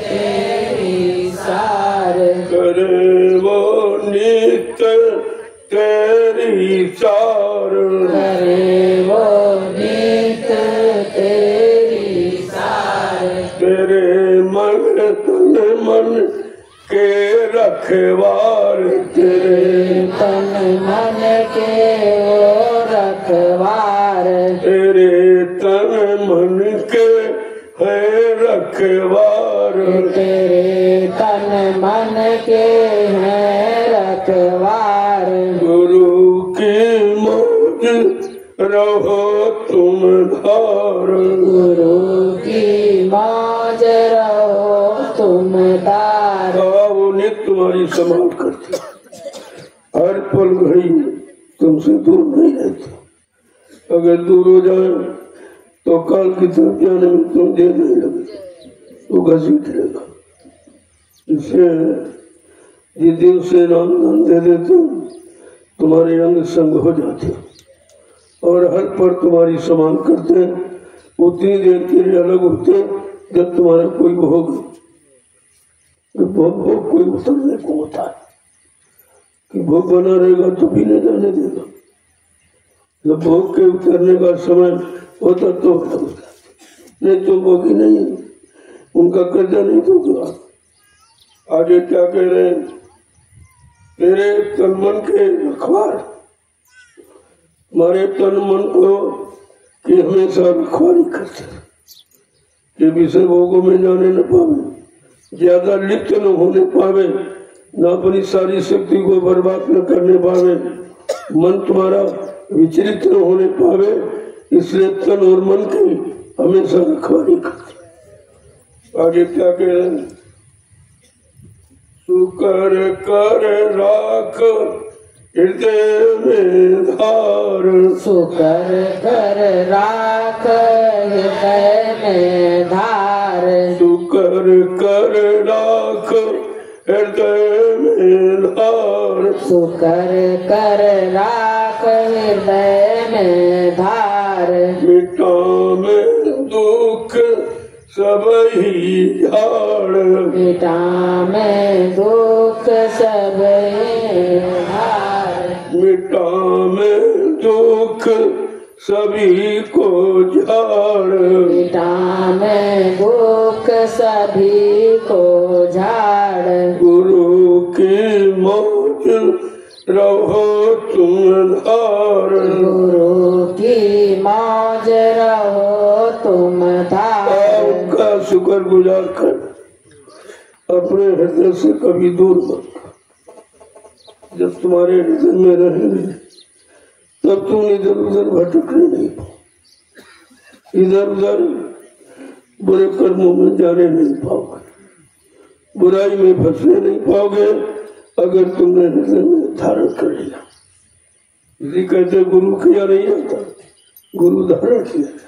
तेरी सार, करे वो नीत तेरी सार, करे वो नीत तेरी सार। तेरे मन तन मन के रखवार, तेरे तन मन के वो रखवार, तेरे तन मन के है रखवार, तेरे तन मन के हैं रखवार। गुरु की मौज रहो तुम धार, गुरु की मौज रहो तुम धार। वो नित्य तुम्हारी संभाल करते, हर पल घड़ी तुमसे दूर नहीं रहते। अगर दूर हो जाए तो काल की तरफ जाने में तुम देर नहीं लगेगा, वो घसीट लेगा। इससे जिस दिन से नाम दे देते तुम्हारे अंग संग हो जाते और हर पर तुम्हारी समान करते हैं, उतनी देर के लिए अलग होते जब तुम्हारा कोई भोग कोई उतरने को होता है कि भोग बना रहेगा तो भी नहीं जाने देगा। जब भोग के उतरने का समय होता तो नहीं तो भोग ही नहीं, उनका कर्जा नहीं दूंगा। आगे क्या कह रहे हैं, तेरे तन मन के रखवार, हमारे तन मन को कि हमेशा रखवारी करते कि विषय भोगों में जाने न पावे, ज्यादा लिप्त न होने पावे, न अपनी सारी शक्ति को बर्बाद न करने पावे, मन तुम्हारा विचलित न होने पावे, इसलिए तन और मन की हमेशा रखवारी करते। आगे क्या कह रहे हैं, सुकर कर राख हृदय में धार, सुकर कर राख हृदय में धार, सुकर कर राख हृदय में धार, सुकर कर राख हृदय में धार, मिटा में दुख सब ही झाड़, मिटा में दुख सब धार, मिटा में दुख सभी को झाड़, मिटा में दुख सभी को झाड़, गुरु की मौज रहो तुम धार, गुरु की मौज रहो तुम धार। आपका शुक्र गुजार कर अपने हृदय से कभी दूर मत। जब तुम्हारे हृदय में रहेंगे तब तुम इधर उधर भटकने नहीं पाओगे, इधर उधर बुरे कर्मों में जाने नहीं पाओगे, बुराई में फंसने नहीं पाओगे अगर तुमने हृदय में धारण कर लिया। इसी कहते गुरु किया नहीं आता, गुरु धारण किया जाता।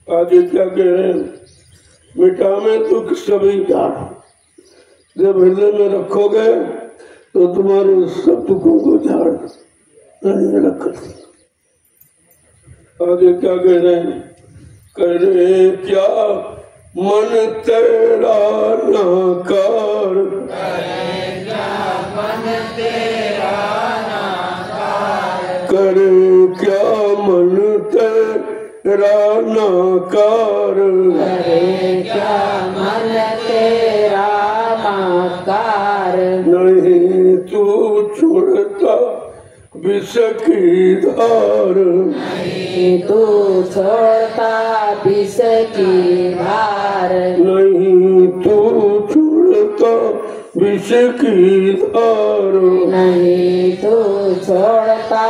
आगे क्या कह रहे हैं, मिटा में दुख सभी झाड़, जब हृदय में रखोगे तो तुम्हारे सब दुखों को झाड़ अलग कर दिया। आगे क्या कह रहे हैं, करे क्या मन तेरा नाकार, करे क्या मन तेरा नाकार, करे क्या मन तेरा नाकार, करे क्या मन तेरा नाकार, नहीं तू छोड़ता विष की धार, नहीं तू छोड़ता विष की धार, नहीं तू छोड़ता विष की धार, नहीं तू छोड़ता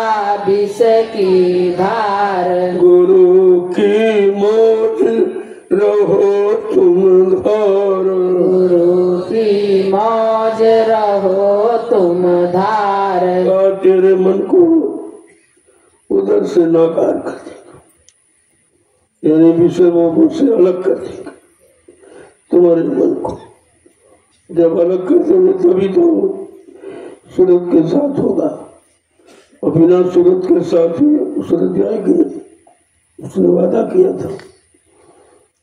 विष की धार, गुरु की मौज रहो तुम धार, गुरु की मौज रहो तुम धार। तेरे मन को उधर से नाकार कर देगा, यानी विषय भोगों से अलग कर देगा तुम्हारे मन को। जब अलग कर देंगे तभी तो सूरत के साथ होगा, और बिना सूरत के साथ ही सूरत जाएगी नहीं। उसने वादा किया था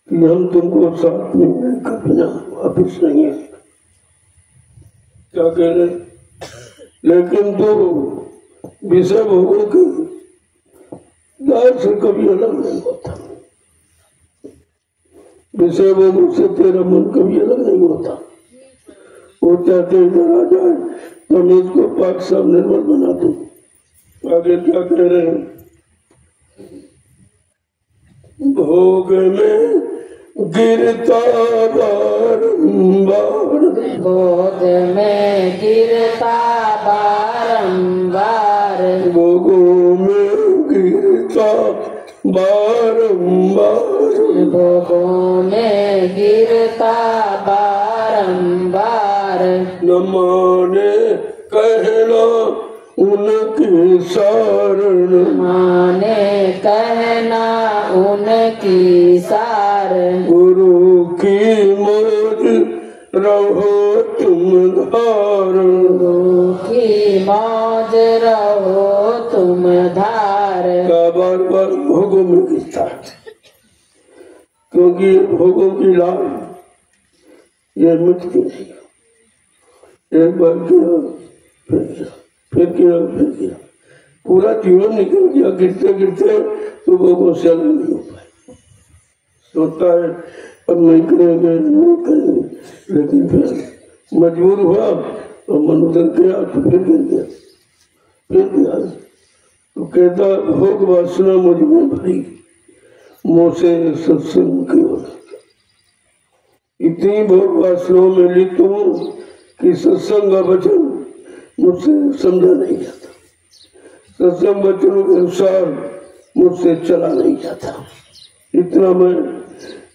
कि हम तुमको साथ में लेकर बिना वापिस नहीं आएगा। क्या कह रहे, लेकिन तो विषय भोगों की दार से कभी अलग नहीं होता, विषय भोगों से तेरा मन कभी अलग नहीं होता। वो चाहते इधर आ जाए तो मैं इसको पाक साफ निर्मल बना दूं। आगे क्या कह रहे हैं, भोग में गिरता बारंबार, भोग में गिरता बारंबार, भोगों में गिरता बारंबार, भोगों में गिरता बारंबार, न माने कहना उनके सारण, माने कहना गुरु की मौज रहो तुम धारण, गुरु की मौज रहो तुम धारण। का बार बार भोगों में गिरता है, क्योंकि भोगों की लाल ये मिटती नहीं। एक बार किया फिर किया, फिर किया फिर किया, पूरा जीवन निकल गया गिरते गिरते, तो भोगों से अलग नहीं हो पाए। सोचता है अब नहीं करेंगे नहीं करेंगे, लेकिन फिर मजबूर हुआ और मन उधर गया तो फिर गिर गया, फिर गया। तो कहता भोग वासना मुझ में भरी, मोसे सत्संग की ओर। इतनी भोग वासनाओं में लिप्त हूँ कि सत्संग का वचन मुझसे समझा नहीं जाता, सत्संग वचनों के अनुसार मुझसे चला नहीं जाता। इतना मैं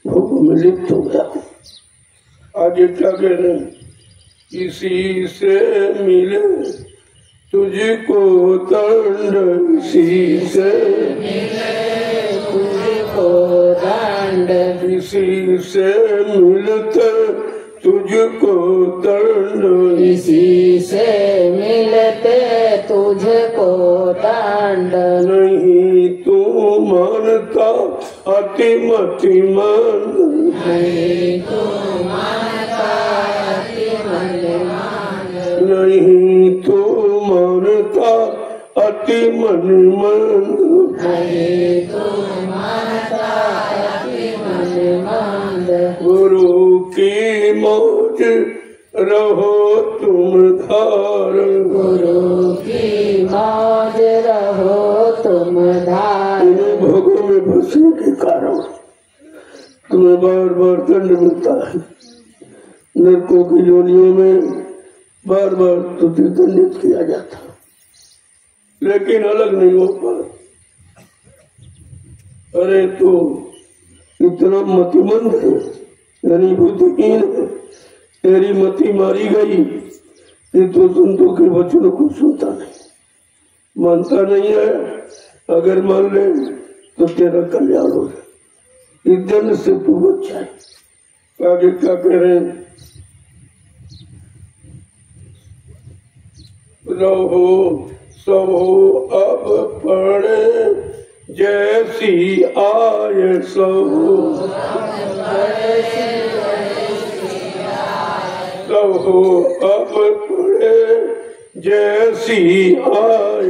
भोगों में लिप्त हो गया हूँ। आगे क्या कह रहे हैं? इसी से मिले तुझको दंड, इसी से तुझको दंड, इसी से मिलते तुझको दंड, इसी से मिलते तुझको दंड। नहीं तू मानता अति मति मान, नहीं तू मानता अति मन मान, नहीं तू मानता अति मन मान, नहीं तू मानता अति मन मान। गुरु की मौज रहो तुम धारण, गुरु की मौज रहो तुम धारण। इन भोगों में फंसने के कारण तुम्हें बार बार दंड मिलता है, नरकों की योनियों में बार बार तुझे दंडित किया जाता, लेकिन अलग नहीं हो पा। अरे तू इतना मतिमंद है, यानी बुद्धिहीन है, तेरी मति मारी गई कि तू संतों के वचनों को सुनता नहीं, मानता नहीं है। अगर मान ले तो तेरा कल्याण हो जाए, इस दंड से तू बच जाए। आगे क्या कह रहे हैं? रहो सब अब पड़े जैसी आय सब, सब अब पड़े जैसी आय,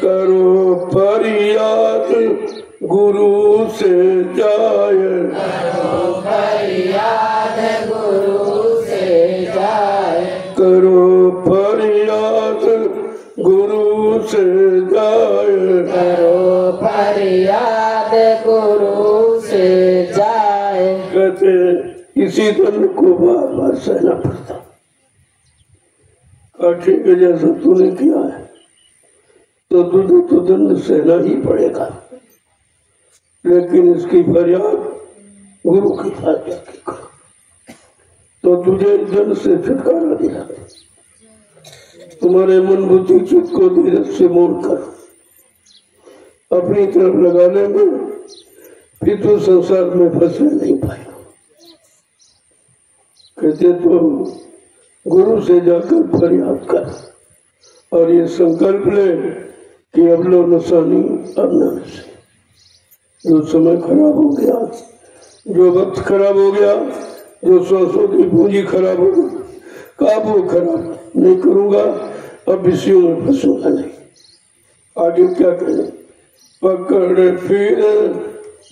करो फरियाद गुरु से जाय, फरियाद गुरु से जाए, करो फरियाद गुरु से जाय, करो फरियाद गुरु से जाए। कहते इसी दंड को बार बार सहना पड़ता। ठीक है, जैसा तूने किया है तो तुझे तो दंड सहना ही पड़ेगा, लेकिन इसकी फरियाद गुरु की फरियाद की करो तो तुझे दंड से छुटकारा दिला। तुम्हारे मन बुद्धि चित्त को धीरज से मोड़ कर अपनी तरफ लगा लेंगे, फिर तो संसार में फंसने नहीं पाएगा। कहते तो गुरु से जाकर फरियाद कर और ये संकल्प ले कि अब लो नसानी अब न नसे। जो समय खराब हो गया, जो वक्त खराब हो गया, जो सांसों की पूंजी खराब हो गई, काबू खराब नहीं करूंगा, अब विषयों में फंसूंगा नहीं। आगे क्या करें? पकड़ फिर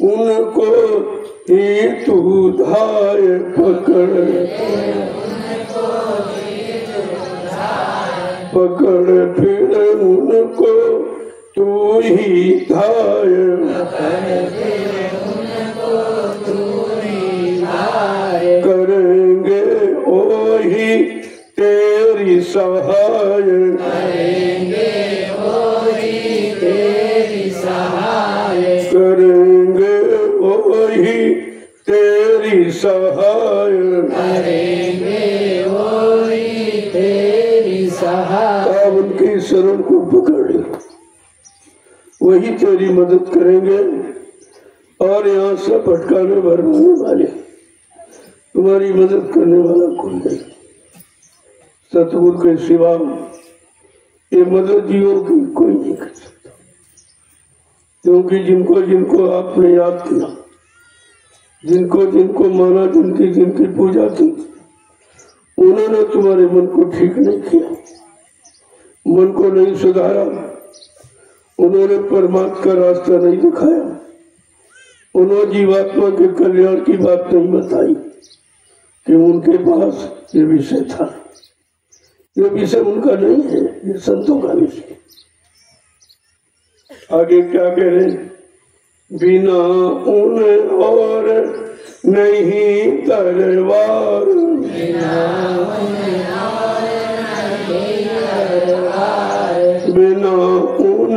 उनको ही तू धाय, पकड़ पकड़ फिर उनको तू ही धाय, करेंगे ओही तेरी सहाय, करेंगे ओही तेरी सहाय, करेंगे ओही तेरी सहाय, करेंगे ओही तेरी सहाय। अब उनकी शरण को पकड़ ले, वही तेरी मेरी मदद करेंगे और यहाँ से भटकाने भरवाने वाले, तुम्हारी मदद करने वाला कोई नहीं। सतगुरु के सिवा ये मदद जीवों की कोई नहीं कर सकता, क्योंकि जिनको जिनको आपने याद किया, जिनको जिनको माना, जिनकी जिनकी पूजा की, उन्होंने तुम्हारे मन को ठीक नहीं किया, मन को नहीं सुधारा, उन्होंने परमात्मा का रास्ता नहीं दिखाया, उन्होंने जीवात्मा के कल्याण की बात नहीं बताई कि उनके पास ये विषय था। ये विषय उनका नहीं है, ये संतों का विषय। आगे क्या कह रहे? बिना उन और नहीं दरबार, बिना उन और नहीं दरबार, बिना उन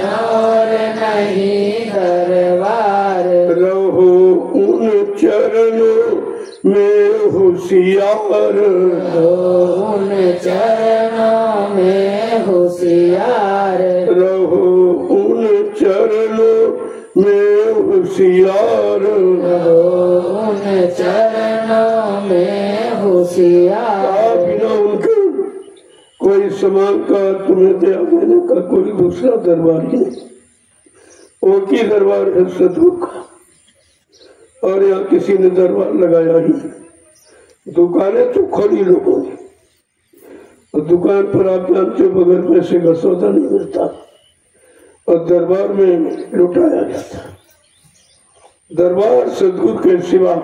और नहीं दरबार, रहो उन चरणों में होशियार, उन चरणों में होशियार, रहो उन चरणों में होशियार, उन चरणों में होशियार। बिना उनके कोई समान का तुम्हें दया देने का कोई दूसरा दरबार ही नहीं। वो की दरबार है सतगुरु का, और यहाँ किसी ने दरबार लगाया ही। दुकानें तो खोली लोगों ने, और दुकान पर आप जानते बगैर पैसे का सौदा नहीं मिलता, और दरबार में लुटाया जाता। दरबार सतगुरु के सिवा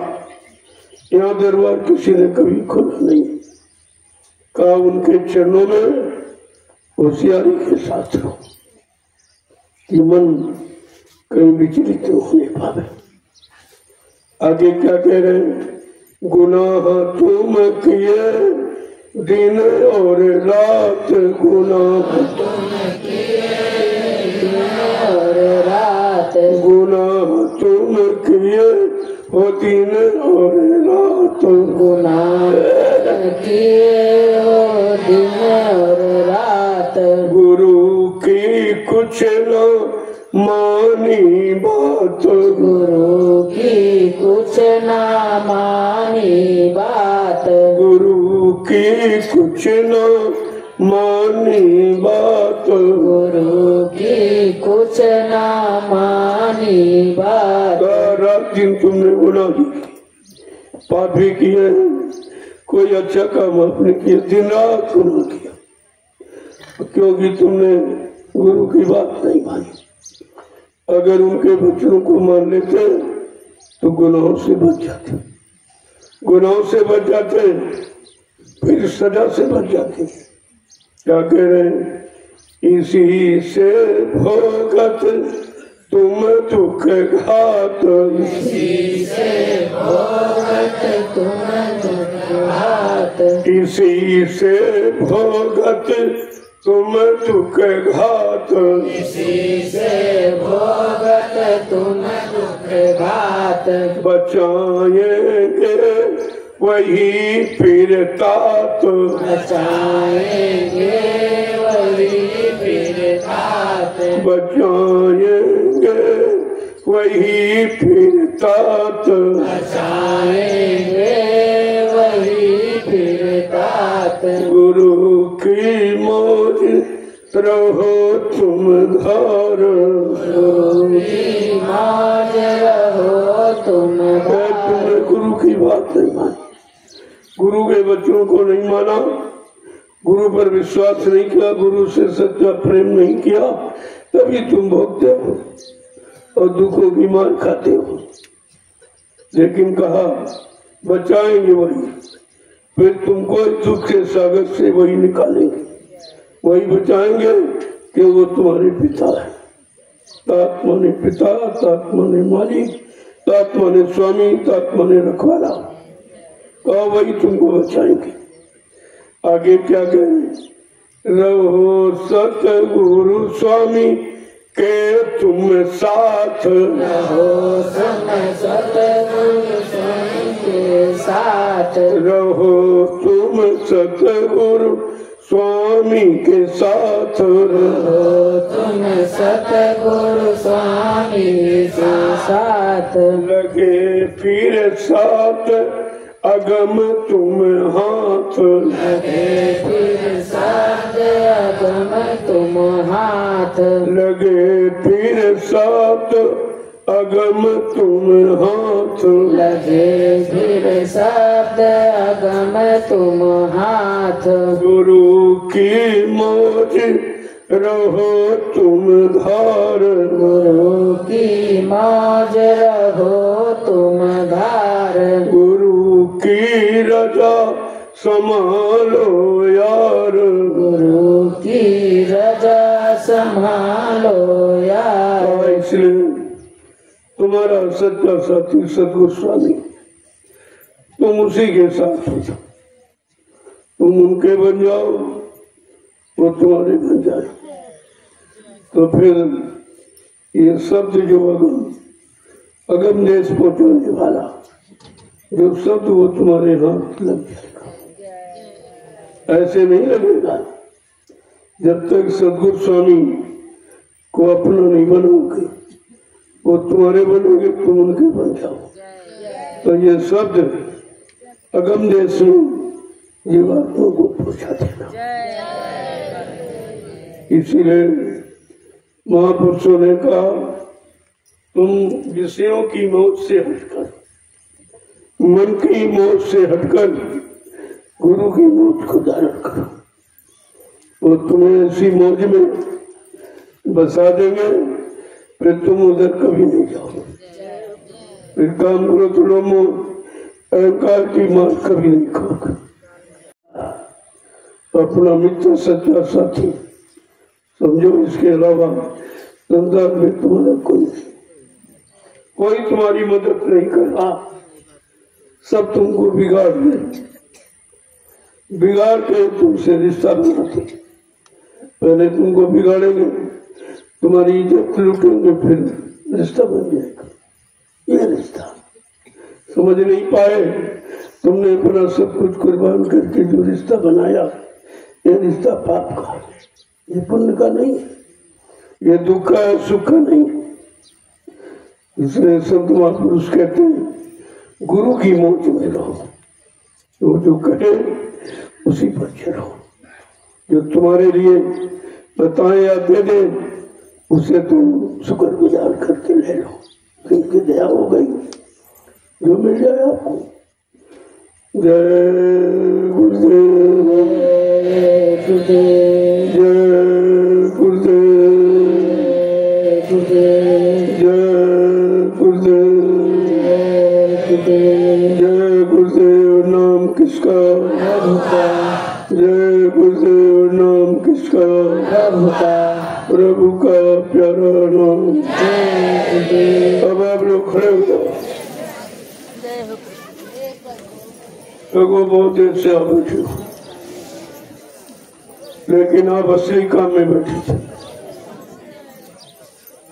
यहाँ दरबार किसी ने कभी खोला नहीं। कहा उनके चरणों में होशियारी के साथ रहो, कि मन कहीं विचलित होने पावे। आगे क्या कह रहे हैं? गुनाह तुम किए दिन और रात, गुनाह तुम किए दिन और रात, गुनाह तुम किए हो दिन और रात, गुनाह किए हो दिन और रात, गुरु की कुछ न मानी बात, गुरु की कुछ ना मानी बात, गुरु की कुछ न मानी बात, गुरु की कुछ ना मानी बात। रात दिन तुमने गुनाह किए, पाप भी किए, कोई अच्छा काम आपने किया, दिन रात गुनाह किया, क्योंकि तुमने गुरु की बात नहीं मानी। अगर उनके वचनों को मान लेते तो गुनाहों से बच जाते, गुनाहों से बच जाते, फिर सजा से बच जाते। क्या कह रहे हैं? इसी से भोगत तुम दुख घात, इसी से भोगत तुम दुख घात, इसी से भोगत तुम दुख घात, इसी से भोगत तुम दुख घात, बचाएंगे वही फिर तात, बचाएंगे वही फिर तात, बचाएंगे वही फिर तात, बचाएंगे वही फिर तात। गुरु की मौज रहो तुम घर, गुरु की मौज रहो तुम घर। तुमने गुरु की बात नहीं मानी, गुरु के बच्चों को नहीं माना, गुरु पर विश्वास नहीं किया, गुरु से सच्चा प्रेम नहीं किया, तभी तुम भोगते हो और दुखों की मार खाते हो। लेकिन कहा बचाएंगे वही, फिर तुमको दुख के सागर से वही निकालेंगे, वही बचाएंगे कि वो तुम्हारे पिता है। तात माने पिता, तात माने मालिक, तात माने स्वामी, तात माने रखवाला। कहा वही तुमको बचाएंगे। आगे क्या कहें? रहो सतगुरु स्वामी के तुम साथ, रहो सतगुरु स्वामी के साथ, रहो तुम सतगुरु स्वामी के साथ रहो तुम सतगुरु स्वामी के साथ। लगे फिर साथ अगम तुम हाथ। लगे फिर साथ अगम तुम हाथ। लगे फिर साथ अगम तुम हाथ। लगे फिर साथ अगम तुम हाथ। गुरु की मौज रहो तुम धार। गुरु की मौज रहो तुम धार। गुरु की रजा संभालो यार। गुरु की रजा संभालो यार। इसलिए तुम्हारा सच्चा साथी सतगुरु स्वामी, तुम उसी के साथ हो जाओ। तुम उनके बन जाओ, वो तुम्हारे बन जाए। तो फिर ये शब्द जो अगम देश पहुंचाने वाला जो शब्द, वो तुम्हारे हाथ लग जाएगा। ऐसे नहीं लगेगा जब तक सतगुरु स्वामी को अपना नहीं बनाओगे। वो तुम्हारे बनेंगे, तुम उनके बन जाओ। तो ये शब्द अगम देश में ये बातों को पहुंचा देना। इसीलिए महापुरुषों ने कहा, तुम विषयों की मौज से हटकर, मन की मौज से हटकर गुरु की मौज को धारण करो। वो तुम्हें ऐसी मौज में बसा देंगे, फिर तुम उधर कभी नहीं जाओगे। फिर काम करो तो लोगों अहंकार की मार कभी नहीं खाओगे। अपना मित्र सच्चा साथी समझो। इसके अलावा संसार में तुम्हारा कोई तुम्हारी मदद नहीं कर रहा। सब तुमको बिगाड़ दे, बिगाड़ के तुमसे रिश्ता बनाते। पहले तुमको बिगाड़ेंगे, तुम्हारी इज्जत लूटेंगे, फिर रिश्ता बन जाएगा। ये रिश्ता समझ नहीं पाए। तुमने अपना सब कुछ कुर्बान करके जो रिश्ता बनाया, ये रिश्ता पाप का, ये पुण्य का नहीं, ये दुख का है, सुख का नहीं। इसलिए संत महापुरुष कहते हैं गुरु की मौज में रहो। तो जो कहे उसी पर चलो। जो तुम्हारे लिए बताए या दे दे, उसे तुम शुक्र गुजार करके ले लो। क्योंकि दया हो गई, जो मिल जाए आपको। जय गुरुदेव, जय गुरुदेव, जय गुरुदेव, जय गुरुदेव, जय गुरुदेव, जय गुरुदेव। जय गुरुदेव। नाम किसका? प्रभु का। जय गुरुदेव। नाम किसका? प्रभु का। प्रभु का प्यारा नाम। जय गुरुदेव। अब आप लोग खड़े हो जाओ। लोगों बहुत देर से आप बैठे हो, लेकिन आप असली काम में बैठे थे।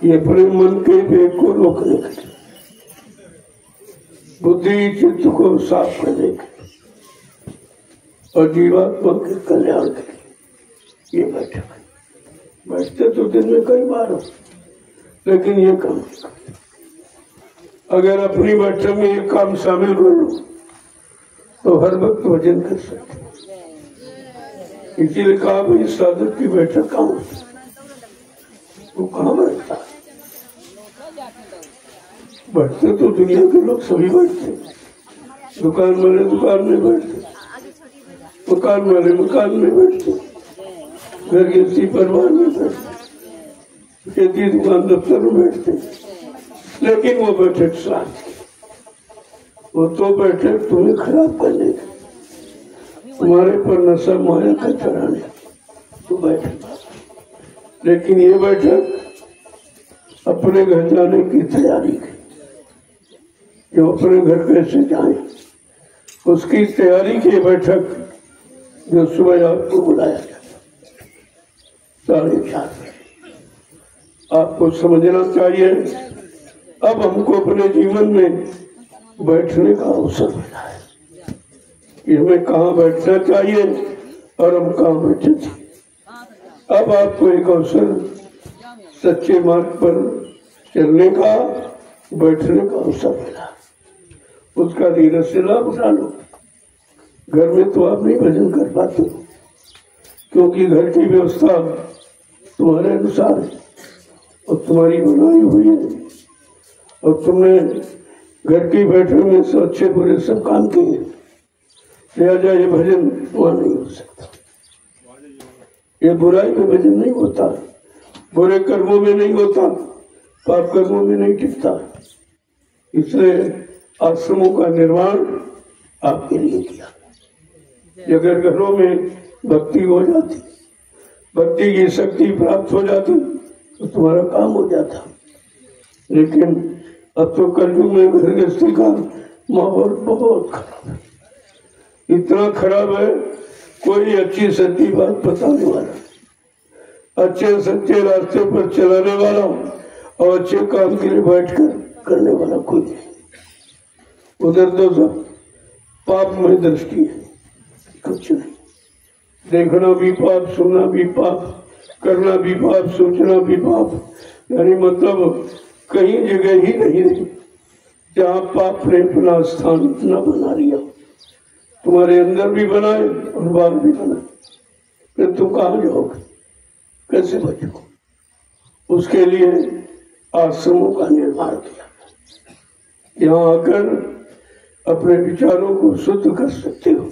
ये अपने मन के वेग को रोकने के लिए, बुद्धि चित्त को साफ करने के लिए और जीवात्मा के कल्याण के लिए ये बैठक है। बैठते तो दिन में कई बार हो, लेकिन ये काम अगर अपनी बैठक में ये काम शामिल कर लो तो हर वक्त भजन कर सकते। इसीलिए कहा भाई साधक की बैठक कहाँ होती, वो कहाँ बैठता? बैठते तो दुनिया के लोग सभी बैठते, दुकान वाले दुकान में बैठते, मकान वाले मकान में बैठते, घर के परिवार में बैठते, खेती दुकान दफ्तर में बैठते। लेकिन वो बैठक साथ, वो तो बैठक तुम्हें खराब करने, तुम्हारे पर नशा माया का चढ़ाने तो बैठक। लेकिन ये बैठक अपने घर जाने की तैयारी की, जो अपने घर कैसे जाए उसकी तैयारी की बैठक, जो सुबह आपको बुलाया जाता 4:30 बजे। आपको समझना चाहिए अब हमको अपने जीवन में बैठने का अवसर मिला है कि हमें कहाँ बैठना चाहिए और हम कहाँ बैठे थे। अब आपको एक अवसर सच्चे मार्ग पर चलने का, बैठने का अवसर मिला, उसका धीरज से लाभ उठा लो। घर में तो आप नहीं भजन कर पाते क्योंकि घर की व्यवस्था तुम्हारे अनुसार है और तुम्हारी बनाई हुई है, और तुमने घर की बैठक में से अच्छे बुरे सब काम किए, लिहाजा ये भजन वहाँ नहीं हो सकता। ये बुराई में भजन नहीं होता, बुरे कर्मों में नहीं होता, पाप कर्मों में नहीं टिकता। इसलिए आश्रमों का निर्माण आपके लिए किया। अगर घरों में भक्ति हो जाती, भक्ति की शक्ति प्राप्त हो जाती तो तुम्हारा काम हो जाता। लेकिन अब तो कलयुग में घर गृहस्थी का माहौल बहुत खराब है, इतना खराब है कोई अच्छी सच्ची बात बताने वाला, अच्छे सच्चे रास्ते पर चलाने वाला और अच्छे काम के लिए बैठकर करने वाला कोई नहीं। उधर तो सब पाप में दृष्टि है, कुछ नहीं। देखना भी पाप, सुनना भी पाप, करना भी पाप, सोचना भी पाप। यानी मतलब कहीं जगह ही नहीं रही जहाँ पाप ने अपना स्थान इतना बना लिया। तुम्हारे अंदर भी बनाए और बाहर भी बनाए, फिर तुम कहाँ जाओगे, कैसे बचोगे? उसके लिए आश्रमों का निर्माण किया। यहाँ आकर अपने विचारों को शुद्ध कर सकते हो,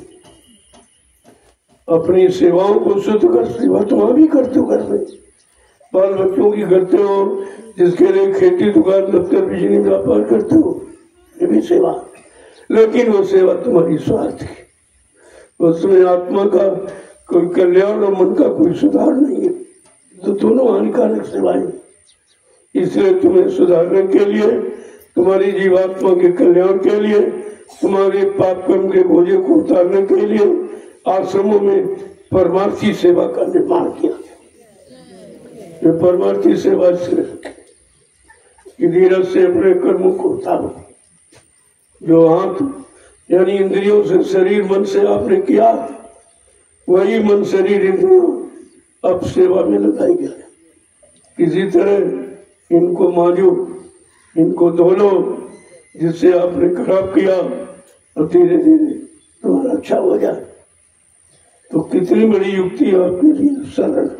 अपनी सेवाओं को शुद्ध कर, सेवा तुम भी करते हो, घर में बाल बच्चों की करते हो, जिसके लिए खेती दुकान दफ्तर बिजली व्यापार करते हो, ये भी सेवा। लेकिन वो सेवा तुम्हारी स्वार्थ की, उसमें आत्मा का कोई कल्याण और मन का कोई सुधार नहीं है, तो दोनों हानिकारक सेवाएं। इसलिए तुम्हें सुधारने के लिए, तुम्हारी जीवात्मा के कल्याण के लिए, तुम्हारे पाप कर्म के बोझे को उतारने के लिए आश्रमों में परमार्थी सेवा का निर्माण किया। ये परमार्थी सेवा धीरज से अपने कर्मों को उतारो। जो हाथ यानी इंद्रियों से, शरीर मन से आपने किया, वही मन शरीर इंद्रियों अब सेवा में लगाई गया। इसी तरह इनको मांझो, इनको धो लो, जिससे आपने खराब किया, और धीरे धीरे तुम्हारा अच्छा हो जाए। तो कितनी बड़ी युक्ति आपके लिए सरल,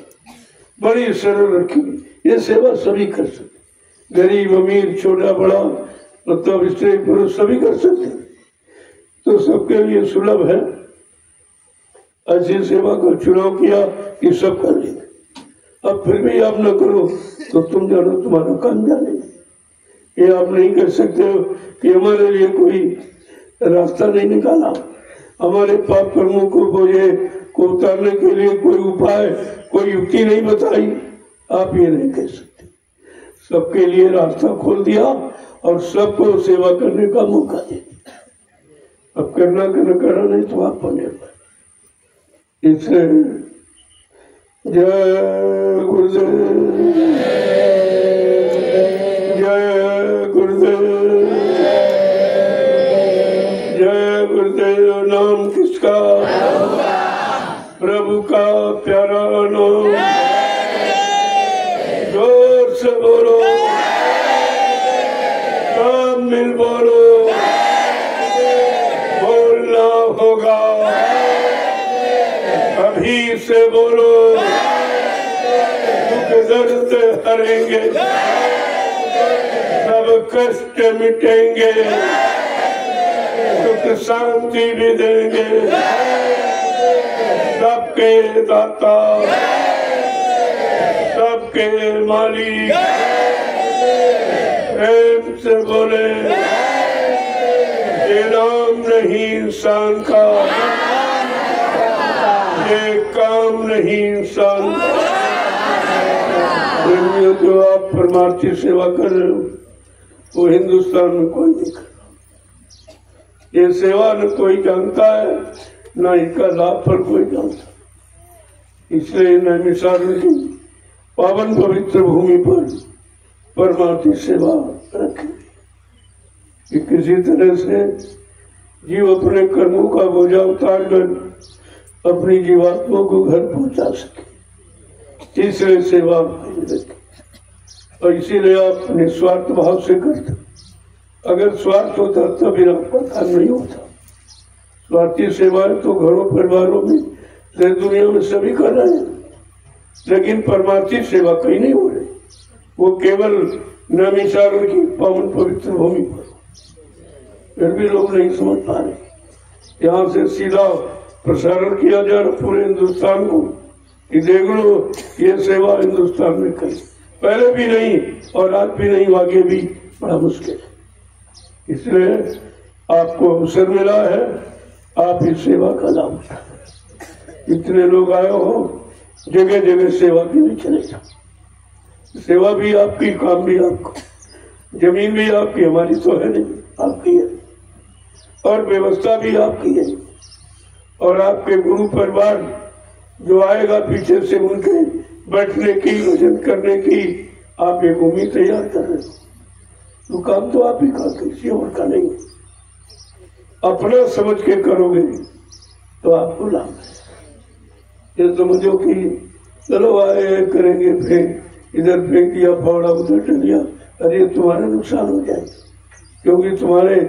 बड़ी सरल रखी। ये सेवा सभी कर सकते, गरीब अमीर छोटा बड़ा, मतलब स्त्री पुरुष सभी कर सकते, तो सबके लिए सुलभ है। ऐसी सेवा का चुनाव किया कि सब कर लेंगे। अब फिर भी आप न करो तो तुम जानो तुम्हारा काम जाने। ये आप नहीं कर सकते हो कि हमारे लिए कोई रास्ता नहीं निकाला, हमारे पाप कर्मों को बोझे को उतारने के लिए कोई उपाय, कोई युक्ति नहीं बताई। आप ये नहीं कह सकते। सबके लिए रास्ता खोल दिया और सबको सेवा करने का मौका दे दिया। अब करना नहीं तो आप पर निर्भर। इसलिए जय गुरुदेव, जय गुरुदेव, जय गुरुदेव। नाम किसका? प्रभु का प्यारा नाम, जोर से बोलो, सब मिल बोलो, बोलना होगा, अभी से बोलो। दुख दर्द हरेंगे, सब कष्ट मिटेंगे, सुख शांति भी देंगे। सबके दाता, सबके मालिक, प्रेम से बोले, ये नाम नहीं इंसान का, ये काम नहीं इंसान का। जो आप परमार्थी सेवा कर रहे हो वो हिंदुस्तान में कोई नहीं कर रहा। ये सेवा न कोई जानता है, न इसका लाभ पर कोई जानता। इसलिए नैमिषारण्य की पावन पवित्र भूमि पर परमार्थी सेवा रखें कि किसी तरह से जीव अपने कर्मों का बोझा उतार कर अपनी जीवात्मा को घर पहुंचा सके, इसलिए सेवा रखे। और इसीलिए आप निस्वार्थ भाव से करते। अगर स्वार्थ होता तब आपका काम नहीं होता। स्वार्थी सेवाएं तो घरों परिवारों में, दुनिया में सभी कर रहे हैं, लेकिन परमार्थी सेवा कहीं नहीं हो रही। वो केवल नैमिषारण्य की पावन पवित्र भूमि पर, फिर भी लोग नहीं समझ पा रहे। यहाँ से सीधा प्रसारण किया जा रहा पूरे हिंदुस्तान को कि देख लो ये सेवा हिंदुस्तान में कहीं पहले भी नहीं और आज भी नहीं, आगे भी बड़ा मुश्किल है। इसलिए आपको अवसर मिला है, आप इस सेवा का लाभ उठाएं। इतने लोग आए हो, जगह जगह सेवा के लिए चले जाओ। सेवा भी आपकी, काम भी आपका, जमीन भी आपकी, हमारी तो है नहीं, आपकी है। और व्यवस्था भी आपकी है। और आपके गुरु परिवार जो आएगा पीछे से, उनके बैठने की, भजन करने की आप एक उम्मीद तैयार कर रहे हो। तो काम तो आप ही का, किसी और का नहीं। अपना समझ के करोगे तो आपको लाभ है। ये समझो कि चलो आए करेंगे, फेंक इधर फेंक दिया, फावड़ा उधर टलिया, अरे तुम्हारा नुकसान हो जाएगा, क्योंकि तुम्हारे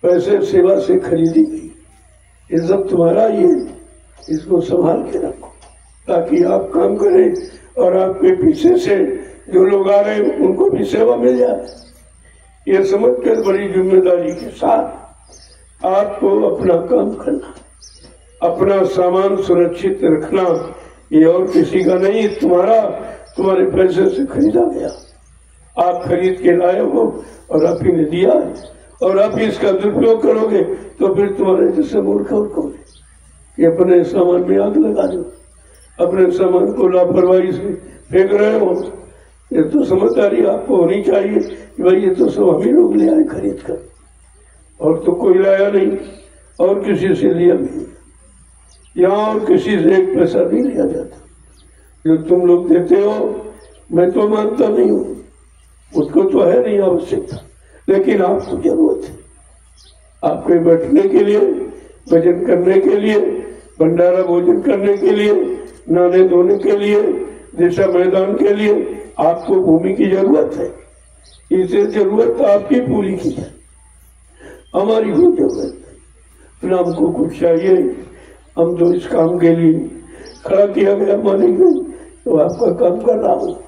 पैसे सेवा से खरीदी गई। ये सब तुम्हारा ही है, इसको संभाल के रखो ताकि आप काम करें और आपके पीछे से जो लोग आ रहे हैं उनको भी सेवा मिल जाए। ये समझकर बड़ी जिम्मेदारी के साथ आपको अपना काम करना, अपना सामान सुरक्षित रखना। ये और किसी का नहीं, तुम्हारा, तुम्हारे पैसे से खरीदा गया। आप खरीद के लाए हो और आप ही ने दिया है, और आप इसका दुरुपयोग करोगे तो फिर तुम्हारे जैसे मूर्ख और कौन कि अपने सामान में आग लगा दो, अपने सामान को लापरवाही से फेंक रहे हो। ये तो समझदारी आपको होनी चाहिए कि भाई ये तो सब हम ही लोग ले आए खरीद कर, और तो कोई लाया नहीं और किसी से लिया नहीं। यहाँ और किसी से एक पैसा नहीं लिया जाता। जो तुम लोग देते हो मैं तो मानता नहीं हूँ, उसको तो है नहीं आवश्यकता, लेकिन आपको जरूरत है। आपके बैठने के लिए, भजन करने के लिए, भंडारा भोजन करने के लिए, नहाने धोने के लिए, दिशा मैदान के लिए आपको भूमि की जरूरत है। इसे जरूरत आपकी पूरी की जाए, हमारी कोई जरूरत नहीं। फिर हमको कुछ चाहिए, हम तो इस काम के लिए खड़ा किया गया मानेंगे तो आपका काम कर रहा हूँ।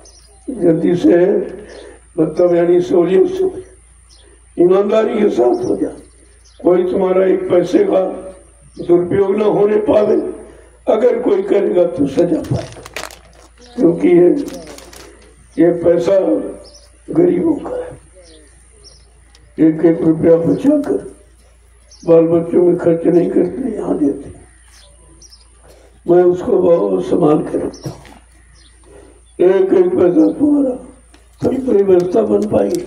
जल्दी से मतलब यानी सहूलियत से हो जाए, ईमानदारी के साथ हो जाए। कोई तुम्हारा एक पैसे का दुरुपयोग न होने पावे। अगर कोई करेगा तो सजा पाएगा, क्योंकि ये पैसा गरीबों का है। एक एक रुपया बचाकर बाल बच्चों में खर्च नहीं करते, यहाँ देते। मैं उसको बहुत संभाल के रखता हूँ। एक एक पैसा तुम्हारा, तभी तो व्यवस्था बन पाएगी।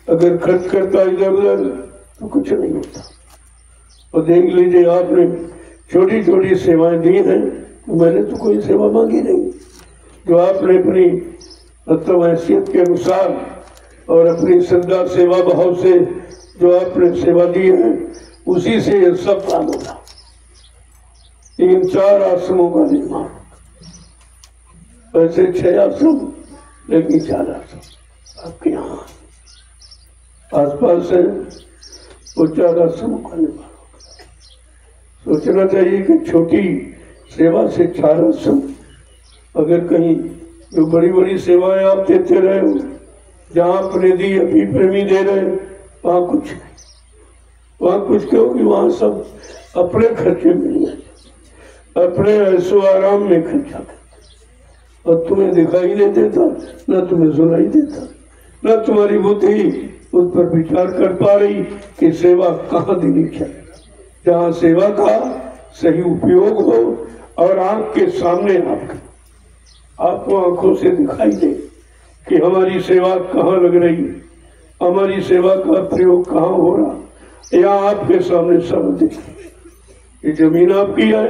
अगर खर्च करता इधर उधर तो कुछ नहीं होता। और देख लीजिए, आपने छोटी छोटी सेवाएं दी हैं, तो मैंने तो कोई सेवा मांगी नहीं। जो आपने अपनी मतलब हैसियत के अनुसार और अपनी श्रद्धा सेवा भाव से जो आपने सेवा दी है, उसी से ये सब काम होगा। 3-4 आश्रमों का निर्माण, वैसे 6 आश्रम, लेकिन 4 आश्रम आपके यहाँ आसपास है, वो 4 आश्रमों का निर्माण होगा। सोचना चाहिए कि छोटी सेवा से 4 आश्रम। अगर कहीं जो बड़ी बड़ी सेवाएं आप देते रहे हो, जहाँ अपने दी अभी प्रेमी दे रहे, वहाँ कुछ नहीं। वहाँ कुछ क्यों कि वहाँ सब अपने खर्चे में नहीं आते, अपने ऐसो आराम में खर्चा करते, और तुम्हें दिखाई नहीं देता, न तुम्हें सुनाई देता, न तुम्हारी बुद्धि उस पर विचार कर पा रही कि सेवा कहाँ देनी चाहिए। जहाँ सेवा का सही उपयोग हो और आंख के सामने आपको आंखों से दिखाई दे कि हमारी सेवा कहाँ लग रही है, हमारी सेवा का प्रयोग कहाँ हो रहा, या आपके सामने सब दिखे। ये जमीन आपकी है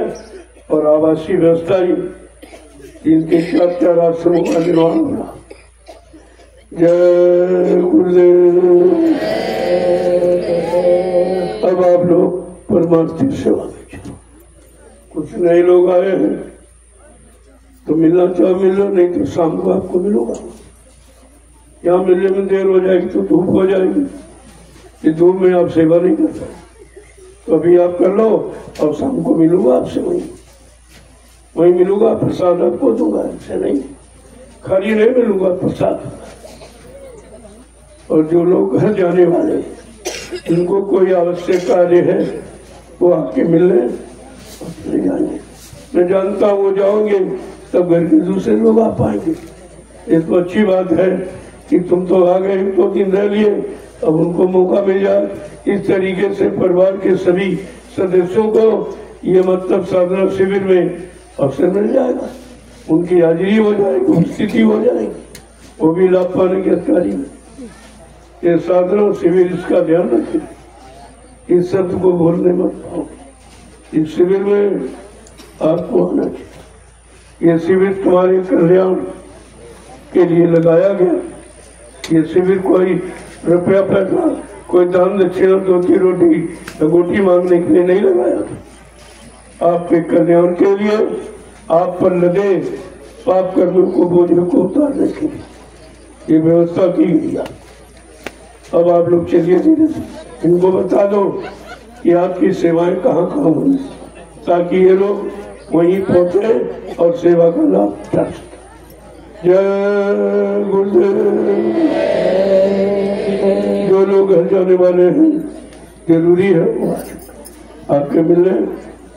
और आवासीय व्यवस्था ही, इनके 4 आश्रमों का निर्माण हो रहा। जय गुरुदेव। अब आप लोग परमार्थी सेवा में चलो। कुछ नए लोग आए हैं तो मिलना चाहो मिलो, नहीं तो शाम को आपको मिलूंगा। यहाँ मिलने में देर हो जाएगी तो धूप हो जाएगी, ये धूप में आप सेवा नहीं करता, तो अभी आप कर लो और शाम को मिलूंगा आपसे, वहीं मिलूंगा, प्रसाद आपको दूंगा, ऐसे नहीं खाली नहीं मिलूंगा प्रसाद। और जो लोग घर जाने वाले इनको कोई आवश्यक कार्य है वो आके मिलने और चले जाएंगे। मैं जानता हूँ वो जाओगे तब घर के दूसरे लोग आ पाएंगे। ये तो अच्छी बात है कि तुम तो आ गए, 2 दिन रह लिए, अब उनको मौका मिल जाए। इस तरीके से परिवार के सभी सदस्यों को ये मतलब साधना शिविर में अवसर मिल जाएगा, उनकी हाजिरी हो जाएगी, उपस्थिति हो जाएगी, वो भी लाभ पाने के अधिकारी में। ये साधना शिविर, इसका ध्यान रखें, इस शब्द को भूलने मत पाओ। इस शिविर में आपको आना चाहिए। ये शिविर तुम्हारे कल्याण के लिए लगाया गया। ये शिविर कोई रुपया पैसा, कोई दान दक्षिणा, धोती रोटी अंगूठी मांगने के लिए नहीं लगाया। आपके कल्याण के लिए, आप पर लगे पाप कर्मों को, बोझ को उतारने के लिए ये व्यवस्था की गई है। अब आप लोग चलिए धीरे से इनको बता दो कि आपकी सेवाएं कहाँ कहाँ होंगी, ताकि ये लोग वहीं पहुंचे और सेवा का लाभ उठा सके। जय गुरुदेव। जो लोग घर जाने वाले हैं जरूरी है वो आपके मिलने,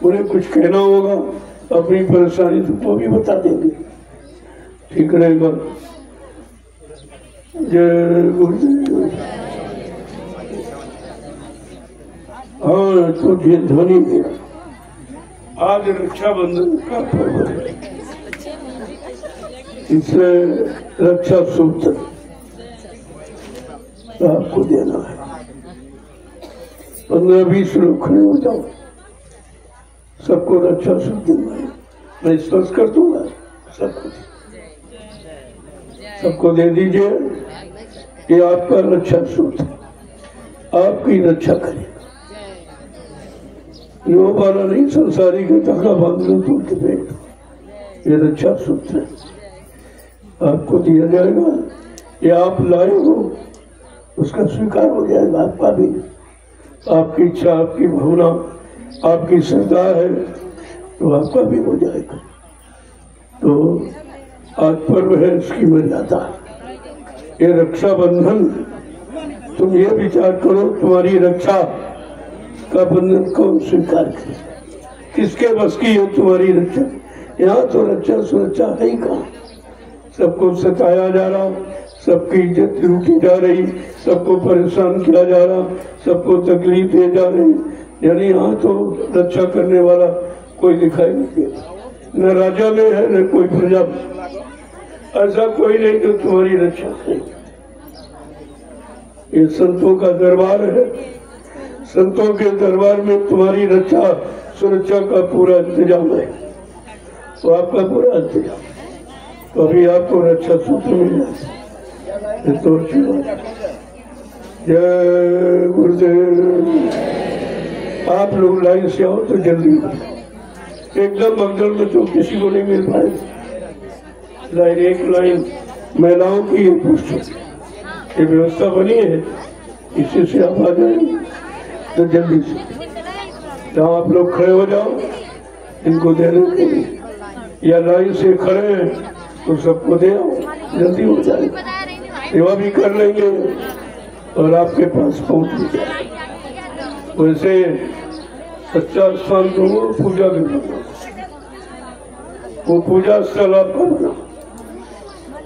उन्हें कुछ कहना होगा, अपनी परेशानी तो भी बता देंगे, ठीक रहेगा। जय गुरुदेव। हाँ तो ध्वनि मेरा, आज रक्षाबंधन का पर्व है, इसलिए रक्षा सूत्र आपको देना है। 15-20 लोग खड़े हो जाओ, सबको रक्षा सूत्र दूंगा, मैं स्पर्श कर दूंगा, सबको दे दीजिए। ये आपका रक्षा सूत्र आपकी रक्षा करेगा। यो वाला नहीं, संसारी के धागा बांध लो तो उनके पेट, ये रक्षा सूत्र है, आपको दिया जाएगा। ये आप लाए हो, उसका स्वीकार हो जाएगा आपका भी। आपकी इच्छा, आपकी भावना, आपकी श्रद्धा है तो आपका भी हो जाएगा। तो आज पर्व है, इसकी मर्यादा, ये रक्षाबंधन। तुम ये विचार करो, तुम्हारी रक्षा का बंधन कौन स्वीकार करे, किसके बस की है तुम्हारी रक्षा। यहाँ तो रक्षा सुरक्षा है ही कहाँ, सबको सताया जा रहा, सबकी इज्जत लूटी जा रही, सबको परेशान किया जा रहा, सबको तकलीफ दे जा रही, यानी यहाँ तो रक्षा करने वाला कोई दिखाई नहीं देता। न राजा में है न कोई प्रजा में, ऐसा कोई नहीं जो तुम्हारी रक्षा करे। ये संतों का दरबार है, संतों के दरबार में तुम्हारी रक्षा सुरक्षा का पूरा इंतजाम है, तो आपका पूरा इंतजाम, तो अभी आपको रक्षा सूत्र मिल जाए तो अच्छी बात। जय गुरुदेव। आप लोग लाइन से आओ तो जल्दी एकदम बगल में तो किसी को नहीं मिल पाए। लाइन, एक लाइन महिलाओं की, एक पुरुषों की, ये व्यवस्था बनी है, इसी से आप आ जाएंगे तो जल्दी से। जहाँ आप लोग खड़े हो जाओ इनको देने के लिए, या लाइन से खड़े हैं तो सबको दे आओ, जल्दी हो जाएगा, सेवा भी कर लेंगे और आपके पास पहुंच भी जाए। वैसे सच्चा स्थान तो वो पूजा भी बना, वो पूजा स्थल आपका बना,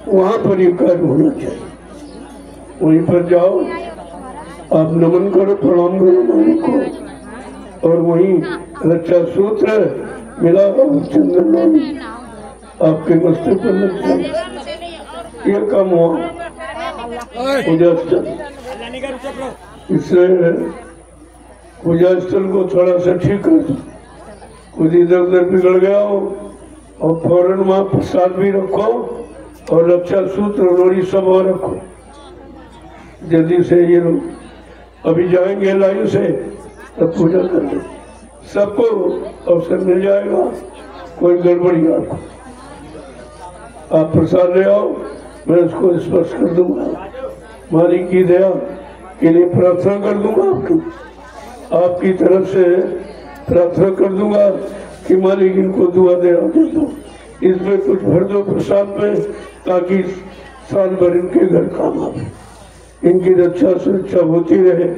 वहां पर ये कार्य होना चाहिए। वहीं पर जाओ, आप नमन करो, प्रणाम करो मालिक को, और वहीं रक्षा सूत्र मिला और चंदन आपके मस्तक पर लग जाए। ये काम हुआ पूजा स्थल। इसलिए पूजा स्थल को थोड़ा सा ठीक कर दो, कुछ इधर उधर बिगड़ गया हो, और फौरन वहाँ प्रसाद भी रखो और रक्षा सूत्र लोरी सब और रखो। जल्दी से ये लोग अभी जाएंगे लाइन से, तब पूजा कर ले, सबको अवसर मिल जाएगा, कोई गड़बड़ी आपको। आप प्रसाद ले आओ, मैं उसको स्पर्श कर दूंगा, मालिक की दया के लिए प्रार्थना कर दूंगा, आपकी तरफ से प्रार्थना कर दूंगा कि मालिक इनको दुआ दे दो, इसमें कुछ भर दो प्रसाद में, ताकि साल भर इनके घर काम आए, इनकी रक्षा सुरक्षा होती रहे।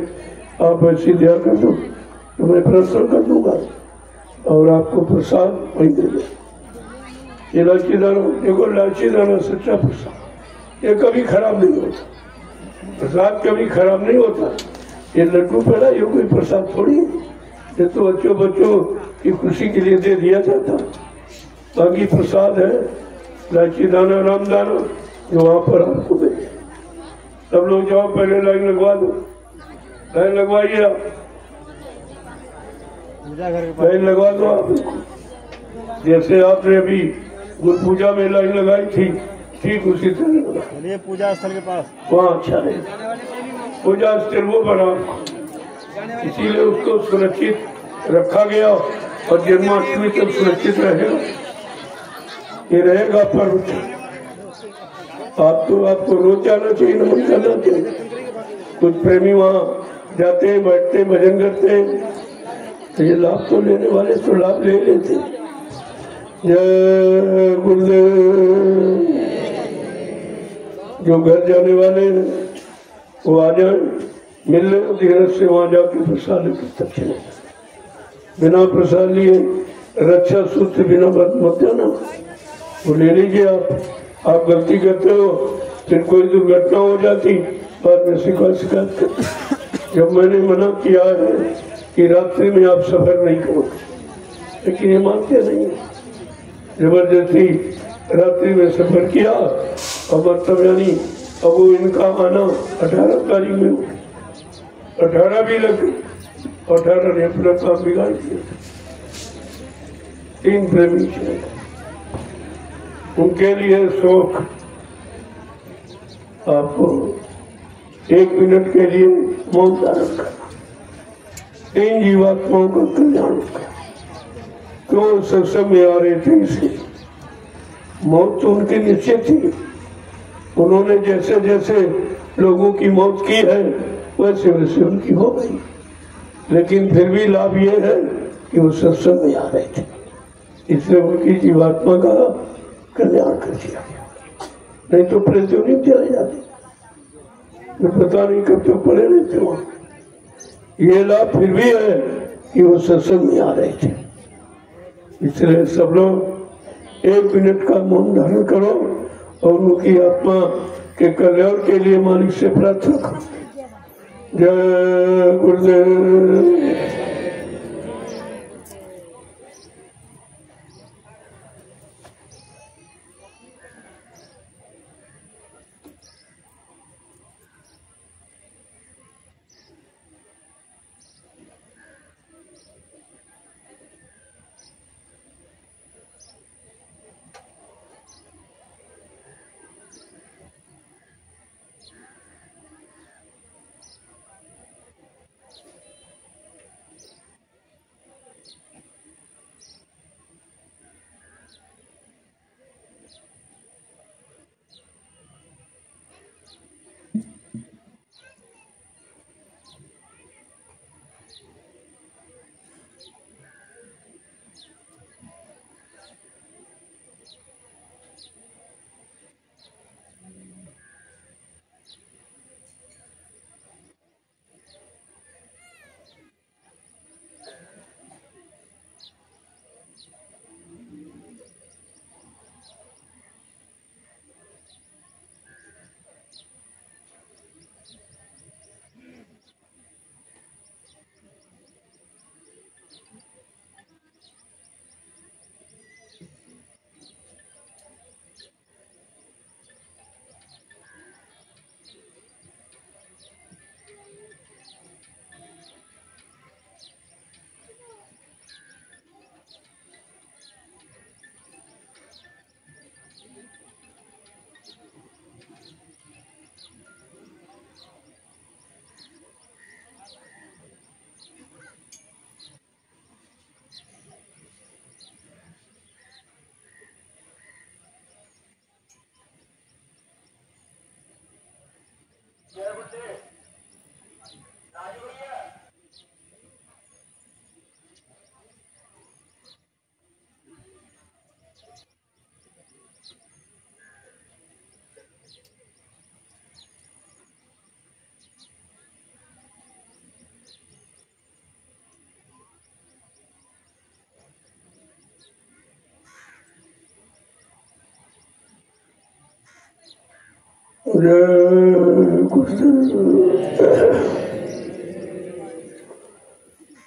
आप ऐसी दया कर दो तो मैं प्रार्थना कर दूंगा और आपको प्रसाद वही दे दे। ये लाची दाना, देखो लाची दाना सच्चा प्रसाद, ये कभी खराब नहीं होता, प्रसाद कभी खराब नहीं होता। ये लड्डू पेड़ा ये कोई प्रसाद थोड़ी है, ये तो बच्चों की खुशी के लिए दे दिया जाता। बाकी प्रसाद है लाची दाना, राम दाना, जो वहां पर आपको दे। सब लोग जाओ, पहले लाइन लगवा दो, लाइन लगवाइए आप, लाइन लगवा दो आप। जैसे आपने अभी गुरु पूजा में लाइन लगाई थी, ठीक उसी तरह पूजा स्थल के पास वहाँ अच्छा है। पूजा स्थल वो बना, इसीलिए उसको सुरक्षित रखा गया और जन्माष्टमी तक सुरक्षित रहेगा, ये रहेगा पर्व। आपको रोज जाना चाहिए, नमन करना चाहिए। कुछ प्रेमी वहाँ जाते हैं, बैठते हैं, भजन करते हैं, तो ये लाभ तो लेने वाले तो लाभ ले लेते। जय गुरुदेव। जो घर जाने वाले वो आ जाए, मिल ले धीरज से, वहां जाके प्रसाद लेकर तब चले। बिना प्रसाद लिए रक्षा सूत्र बिना मत जाना, वो ले लीजिए आप गलती करते हो, फिर कोई दुर्घटना हो जाती, बाद में शिकायत करते। जब मैंने मना किया है कि रात्रि में आप सफर नहीं करो, लेकिन ये मानते नहीं, जबरदस्ती रात्रि में सफर किया और मतलब यानी अब वो इनका आना 18 तारीख में, 18 भी लग गई, 18 ने अपना काम बिगाड़ दिया। 3 प्रेमी चले, उनके लिए शौक आपको 1 मिनट के लिए मौन धारण करना, 3 जीवात्माओं का कल्याण करना। तो सत्संग में आ रहे थे, इसलिए मौत तो उनकी निश्चित थी। उन्होंने जैसे जैसे लोगों की मौत की है वैसे वैसे उनकी हो गई, लेकिन फिर भी लाभ ये है कि वो सत्संग में आ रहे थे, इसलिए उनकी जीवात्मा का कल्याण कर दिया गया। नहीं तो प्रेतों नहीं चले जाते, पता नहीं कब तक पड़े रहते वहां। ये लाभ फिर भी है कि वो सत्संग में आ रहे थे। इसलिए सब लोग 1 मिनट का मौन धारण करो और उनकी आत्मा के कल्याण के लिए मालिक से प्रार्थना करो। जय गुरुदेव।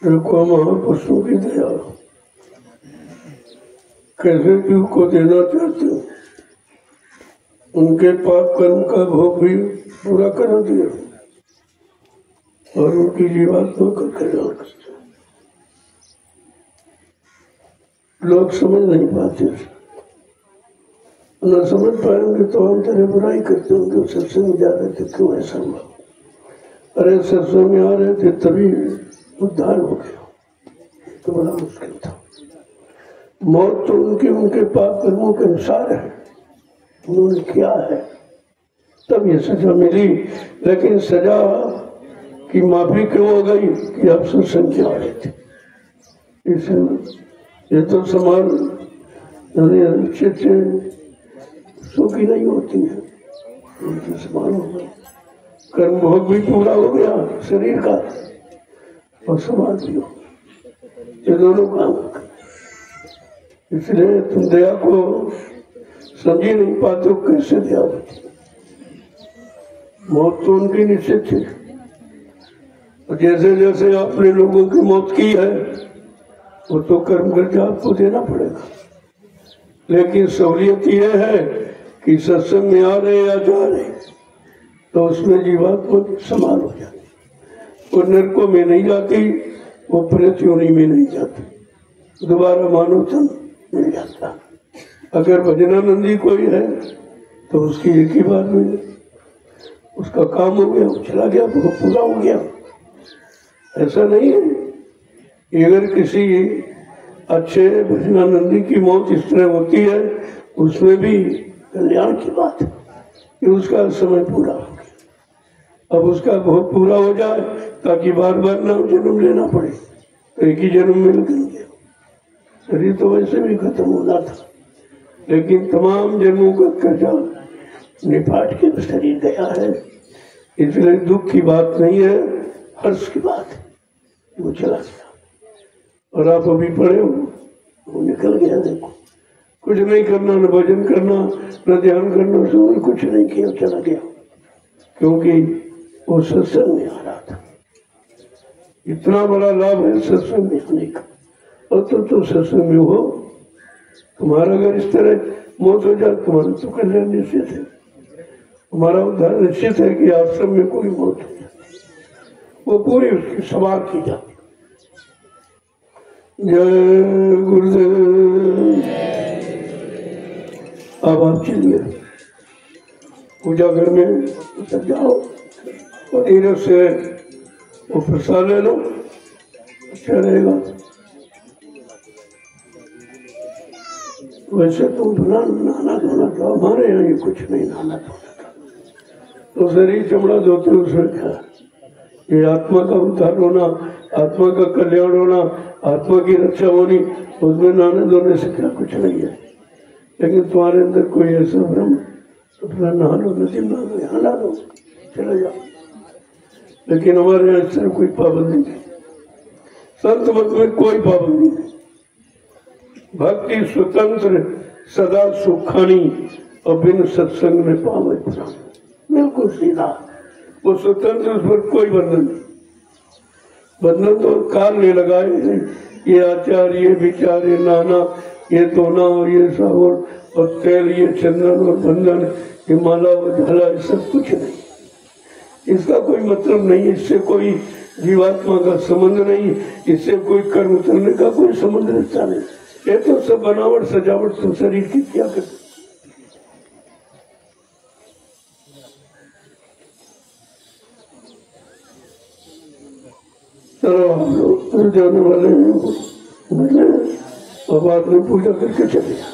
देखो महापुरुषों की दया कैसे जीव को देना चाहते हो, उनके पाप कर्म का भोग भी पूरा करा दिया और उनकी जीवात्मा का कल्याण करते। लोग समझ नहीं पाते, न समझ पाएंगे तो हम तेरे बुराई करते होंगे। सत्संग में जा रहे थे, क्यों ऐसा हुआ? अरे सत्संग में आ रहे थे तभी उद्धार हो गया, तो बड़ा मुश्किल था। मौत तो उनके पाप कर्मों के अनुसार है, उन्होंने किया है तब ये सजा मिली। लेकिन सजा की माफी क्यों हो गई कि आप सत्संग में आ रहे थे? इसलिए ये तो समान निश्चित सुखी नहीं होती है, उनके समान हो गई। कर्म भोग भी पूरा हो गया शरीर का और समाज भी हो, ये दोनों काम। इसलिए तुम दया को समझ ही नहीं पाते हो, कैसे दया होती? मौत तो उनकी निश्चित थी, जैसे जैसे आपने लोगों की मौत की है वो तो कर्म करके आपको देना पड़ेगा। लेकिन सहूलियत यह है कि सत्संग में आ रहे या जा रहे तो उसमें जीवात्मा समान हो जाती, वो नरकों में नहीं जाती, वो प्रेत योनि में नहीं जाती, दोबारा मानव जन्म मिल जाता। अगर भजनानंदी कोई है तो उसकी एक ही बार में उसका काम हो गया, चला गया, वो पूरा हो गया। ऐसा नहीं है। अगर किसी अच्छे भजनानंदी की मौत इस तरह होती है, उसमें भी कल्याण की बात है कि उसका समय पूरा हो गया। अब उसका भोग पूरा हो जाए ताकि बार बार ना जन्म लेना पड़े, तो एक ही जन्म में निकल गया। शरीर तो वैसे भी खत्म होना था, लेकिन तमाम जन्मों का कर्जा निपाट के शरीर गया है। इसलिए दुख की बात नहीं है, हर्ष की बात है। वो चला गया और आप अभी पड़े हो, वो निकल गया। देखो, कुछ नहीं करना, न भजन करना, न ध्यान करना, सब कुछ नहीं किया, चला गया। क्योंकि वो सत्संग में आ रहा था। इतना बड़ा लाभ है सत्संग में आने का। और तो सत्संग में हो, तुम्हारा अगर इस तरह मौत हो जाए, तुम्हारा तो कल्याण निश्चित है, तुम्हारा उद्धार निश्चित है कि आश्रम में कोई मौत हो जाए, वो पूरी उसकी सवार की जाती। जय गुरुदेव। अब आप चलिए पूजा घर में उतर जाओ और धीरे से वो प्रसाद ले लो, अच्छा रहेगा। वैसे तो नहाना धोना तो हमारे यहाँ ये कुछ नहीं, नहाना धोना का तो शरीर चमड़ा धोते उसमें क्या, ये आत्मा का उद्धार होना, आत्मा का कल्याण होना, आत्मा की रक्षा होनी, उसमें नहाने धोने से क्या कुछ नहीं है। लेकिन तुम्हारे अंदर कोई ऐसा भ्रम, तो अपना नहा लो, नदी में नहा लो, यहाँ नहा लो, चले जाओ। लेकिन हमारे यहाँ इस तरह कोई पाबंदी नहीं, संत मत में कोई पाबंदी नहीं। भक्ति स्वतंत्र सदा सुखानी और बिन सत्संग में पावे प्राण, बिल्कुल सीधा। वो स्वतंत्र, उस पर कोई बंधन नहीं। बंधन तो काल ने लगाए हैं, ये आचार, ये विचार, ये नाना, ये तोना, ये साबुन और तेल, ये चंदन और बंधन, ये माला और झाला, ये सब कुछ नहीं। इसका कोई मतलब नहीं, इससे कोई जीवात्मा का संबंध नहीं, इससे कोई कर्म करने का कोई संबंध रहता नहीं। ये तो सब बनावट सजावट तो शरीर की क्या करते। चलो हम लोग जाने वाले हैं और बाद में पूजा करके चले जाए।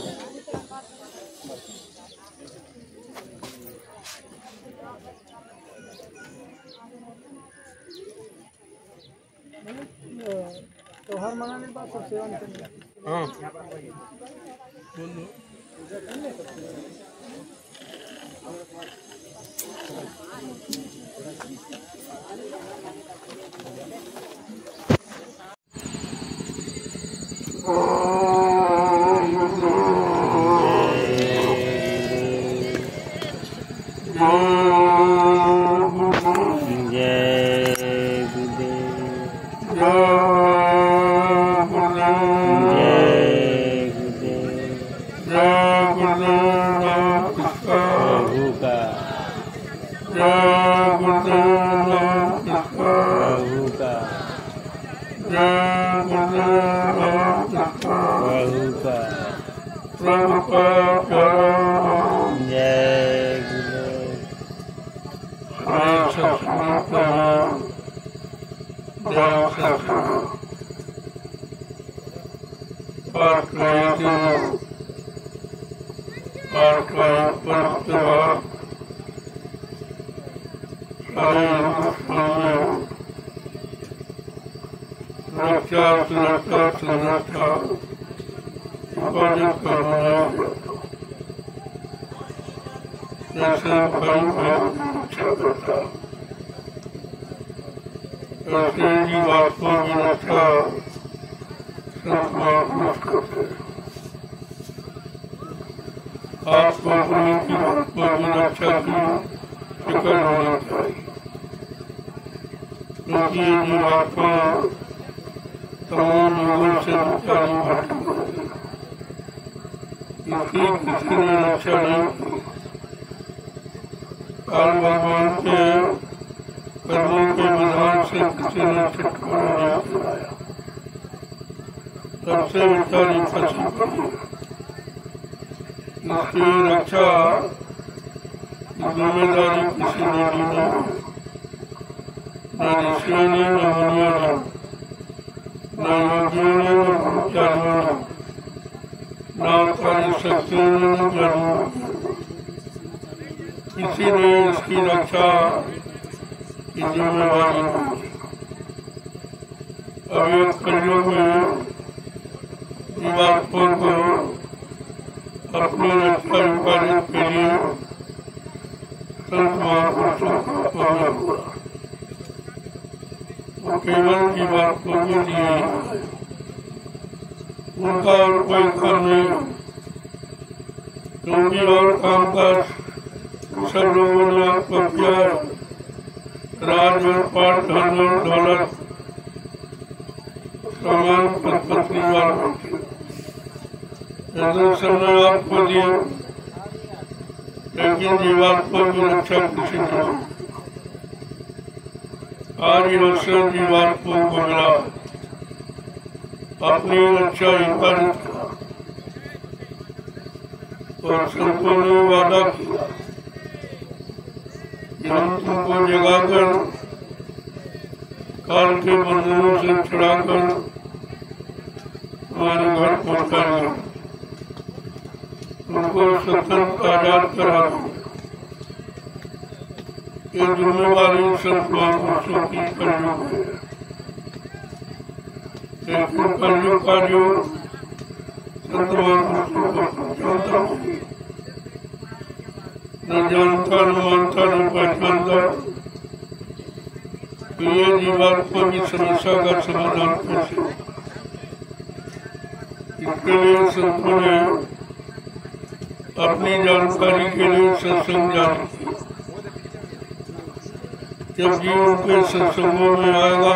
सत्संगों में आएगा,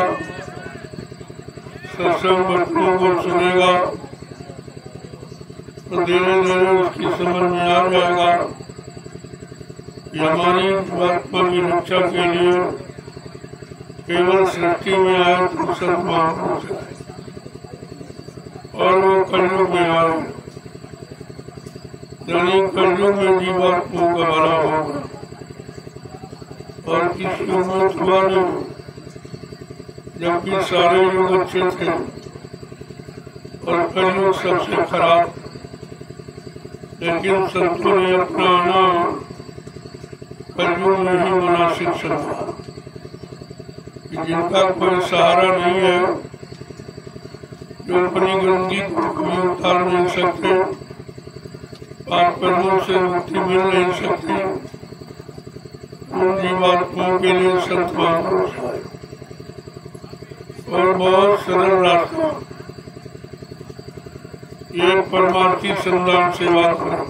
सत्संग बच्चों को सुनेगा तो धीरे धीरे उसकी समझ में आ जाएगा कि हमारी आत्मा की रक्षा के लिए केवल सृष्टि में आए तो सब महापुरुष है और वो कलयुग में आए, यानी कलयुग में जीवात्मा का भला होगा और किसी उम्मीद हुआ नहीं, जबकि सारे लोग अच्छे थे और कलयुग सबसे खराब। लेकिन संतों ने अपना आना कलयुग में ही मुनासिब समझा कि जिनका कोई सहारा नहीं है जो अपनी गंदी कभी उतार नहीं सकते, पाप कर्मों से मुक्ति मिल नहीं सकती, उन जीवात्माओं के लिए संत महापुरुष आए और बहुत सरल रास्ता, ये परमार्थी संदान सेवा करो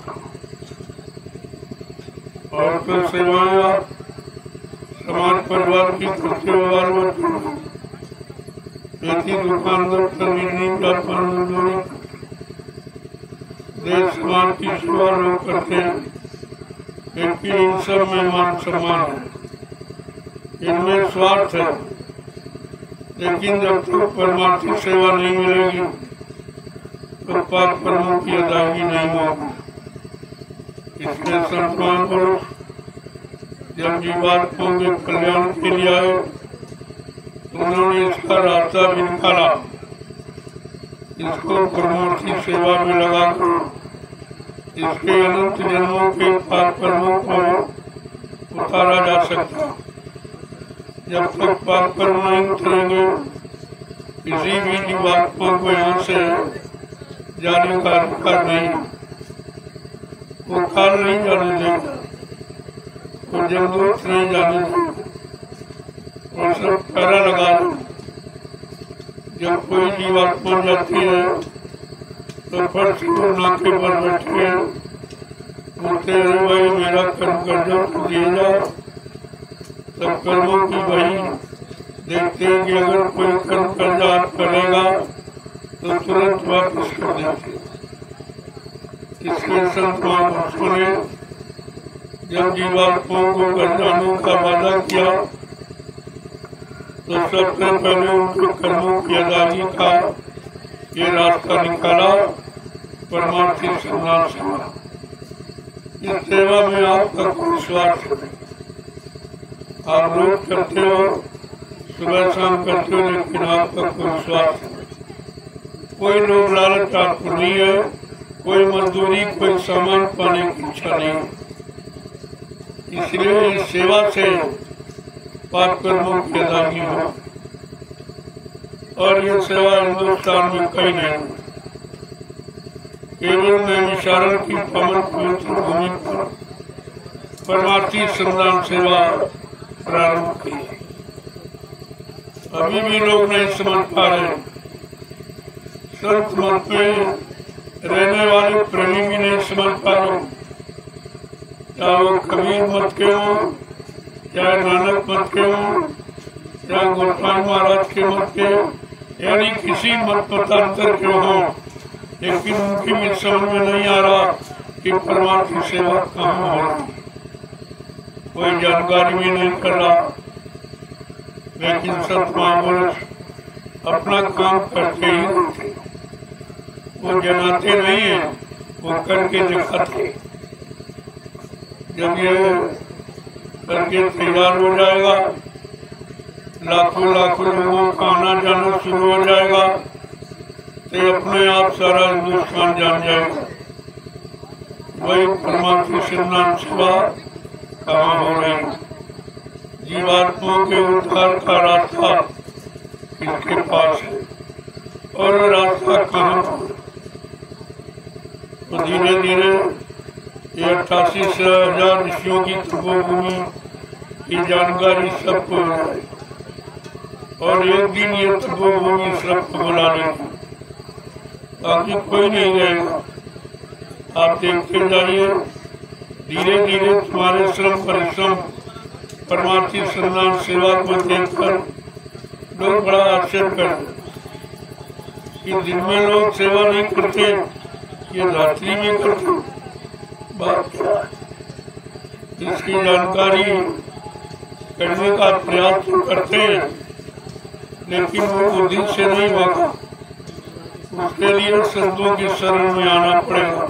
और फिर सेवाएं समाज परिवार की करते हुए खेती दुकान दफ्तर व्यापार मजदूरी देश समाज की सेवा लोग करते हैं, लेकिन इन सब में मान सम्मान है, इनमें स्वार्थ है। लेकिन जब तक परमार्थी सेवा नहीं मिलेगी तो पाप कर्मों की अदायगी नहीं होगी। इसलिए संत महापुरुष जब जीवात्माओं के कल्याण के लिए आए, उन्होंने इसका रास्ता भी निकाला, इसको परमार्थी सेवा में लगाकर इसके अनंत जन्मों के पाप कर्मों को उतारा जा सकता। जब तक पाप कर्म नहीं उतरेंगे, किसी भी जीवात्मा को यहाँ से जाने का अधिकार नहीं, वो काल नहीं जाने देगा, वो जमदूत नहीं जाने देगा, और सब पैरा लगा दो। जब कोई जीवात्मा जाती है तो फर्श को नाके पर बैठे बोलते हैं, भाई मेरा कर्म कर दो तो दिए जाओ। तब कर्मों की वही देखते हैं कि अगर कोई कर्म कर्जा करेगा तो तुरंत वापस कर देते। इसलिए संत महापुरुषों ने जब जीवात्माओं को कर्जाने का वादा किया तो सबसे पहले उनके कर्मों की अदायगी का ये रास्ता निकाला, परमार्थी संदान सेवा। इस सेवा में आपका कोई स्वार्थ नहीं, आप रोज करते हो, सुबह शाम करते हो, लेकिन आपका कोई स्वार्थ नहीं, कोई लोग लालच आपको नहीं है, कोई मजदूरी, कोई सामान पाने की इच्छा नहीं। इसलिए इस सेवा से पाप कर्मों की अदायगी हो, और ये सेवा हिंदुस्तान में कहीं नहीं, केवल नैमिषारण्य की पवन पवित्र भूमि पर परमार्थी संदान सेवा प्रारंभ की। अभी भी लोग नहीं समझ पा रहे, संत मत में रहने वाले प्रेमी भी नहीं समझ पा रहे, चाहे वो कबीर मत के हो, चाहे नानक मत के हो, चाहे गोस्वामी महाराज के मत के, यानी किसी मत मतांतर के हो, लेकिन उनकी भी समझ में नहीं आ रहा कि परमार्थी सेवा कहाँ हो रही, कोई जानकारी भी नहीं कर रहा। लेकिन संत महापुरुष अपना काम करते ही रहते, वो जनाते नहीं है, वो करके दिखाते। जब ये करके तैयार हो जाएगा, लाखों लाखों लोगों का आना जाना शुरू हो जाएगा, तो अपने आप सारा हिंदुस्तान जान जाएगा वही परमार्थी संदान सेवा कहाँ हो रही। जीवात्माओं के उद्धार का रास्ता किसके पास है और रास्ता कहाँ पर। तो धीरे धीरे ये 88,000 ऋषियों की तपोभूमि की जानकारी सबको हो जाए, और एक दिन ये तपोभूमि सबको बुला लेगी, बाकी कोई नहीं रहेगा। आप देखते जाइए, धीरे धीरे तुम्हारे श्रम परिश्रम परमार्थी संदान सेवा को देखकर लोग बड़ा आश्चर्य करते कि दिन में लोग सेवा नहीं करते, ये रात्रि में करते, बात क्या है। इसकी जानकारी करने का प्रयास तो करते हैं, लेकिन वो बुद्धि से नहीं होगा, उसके लिए संतों की शरण में आना पड़ेगा।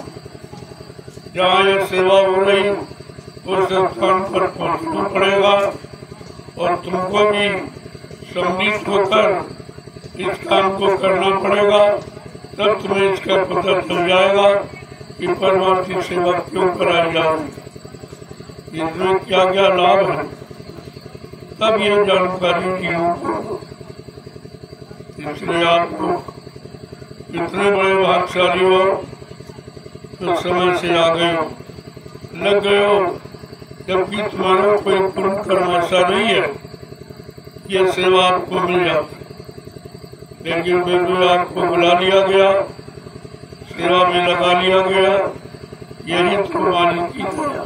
जहाँ ये सेवा हो रही उस स्थान पर पहुँचना पड़ेगा, और तुमको भी सम्मिलित होकर इस काम को करना पड़ेगा, तब तुम्हें इसका पता चल जाएगा कि परमार्थी सेवा क्यों कराई जा रही, इसमें क्या क्या लाभ है, तब ये जानकारी की होगी। इसलिए आपको इतने बड़े भागशाली हो तो समय से आ गए हो, लग गए हो, जबकि तुम्हारा कोई पूर्ण कर्म ऐसा नहीं है ये सेवा आपको मिल जाती, लेकिन बिल्कुल आपको बुला लिया गया, सेवा में लगा लिया गया, यही तो मालिक की दया,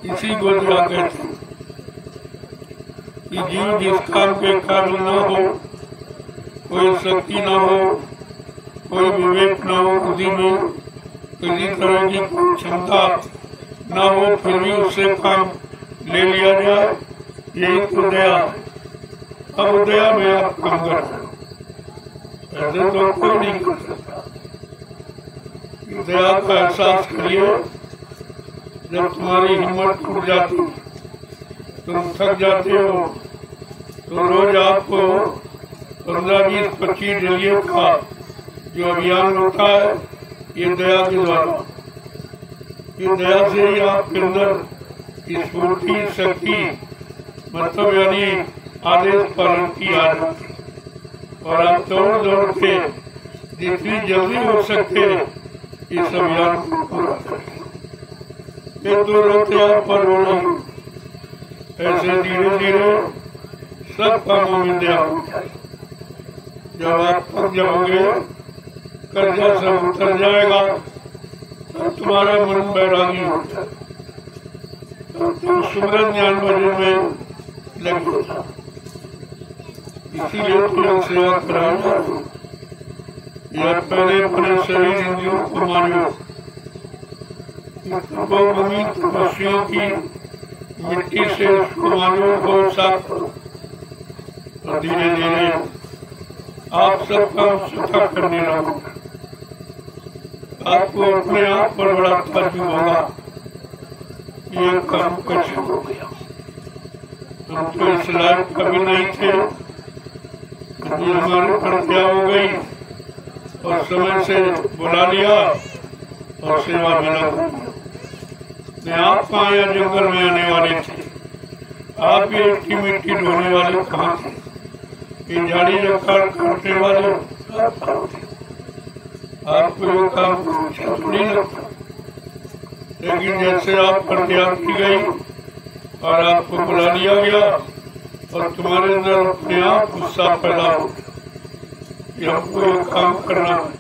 इसी को दया कहते हैं कि जीव जिस काम के कारण न हो, कोई शक्ति न हो, कोई विवेक न हो, बुद्धि में किसी तरह की क्षमता न हो, फिर भी उससे काम ले लिया जाए, यही तो दया। अब दया में आप काम कर रहे हो, ऐसे तो कोई नहीं कर सकता। दया का एहसास करिए जब तुम्हारी हिम्मत टूट जाती, तुम थक जाते हो, तो रोज आपको 15, 20, 25 डेलियों का जो अभियान होता है, ये दया के द्वारा, ये दया से ही आपके अंदर स्फूर्ति शक्ति मतलब यानी आदेश पालन की आ जाती, और आप दौड़ दौड़ के जितनी जल्दी हो सकते इस अभियान को पूरा करें। ये तो रोते आप पर रो नहीं, ऐसे धीरे धीरे सब कामों में दया हो जाए। जब आप थक जाओगे, कर्जा सब उतर जाएगा, तब तुम्हारा मन बैरागी हो जाए, तब तुम सुमरन ज्ञान भजन में लगे। इसीलिए तुम सेवा कराना, यह पहले अपने शरीर इंद्रियों को मानो, भूमि तपस्वियों की मिट्टी से उसको मानो को साफ करो, और धीरे धीरे आप सब काम सुखा करने लगोगे। आपको अपने आप पर बड़ा ताज्जुब होगा, ये काम कैसे हो गया। हम तो इस लायक कभी नहीं थे, कभी हमारे पर क्या हो गई और समय से बुला लिया और सेवा मिला। मैं आप कहाँ या जंगल में आने वाले थे, आप ये इसकी मिट्टी ढोने वाले कहाँ थे, ये झाड़ी रखा काटने वाले आपको ये काम नहीं लगता। लेकिन जैसे आप पर त्याग की गई और आपको बुला लिया गया और तुम्हारे अंदर अपने आप गुस्सा पैदा हो कि हमको ये काम करना है,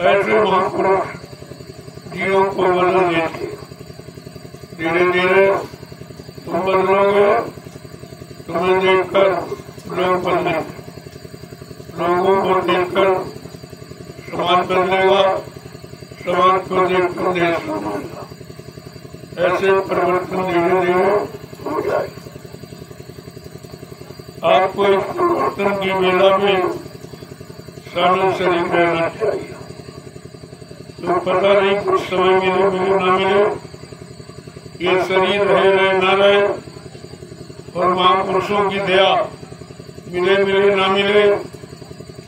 ऐसे महापुरुष जीवों को बदल देते। धीरे धीरे तुम बदलोगे, तुम्हें देखकर लोग बदलेंगे, लोगों को देखकर समाज बदलेगा, समाज को देखकर देश बदलेगा। ऐसे परिवर्तन धीरे धीरे हो जाए। आपको इस परिवर्तन की मेला में शामिल शरीक रहना चाहिए। तो पता नहीं कुछ समय मिले न मिले, ये शरीर रहे न रहे, और महापुरुषों की दया मिले न मिले,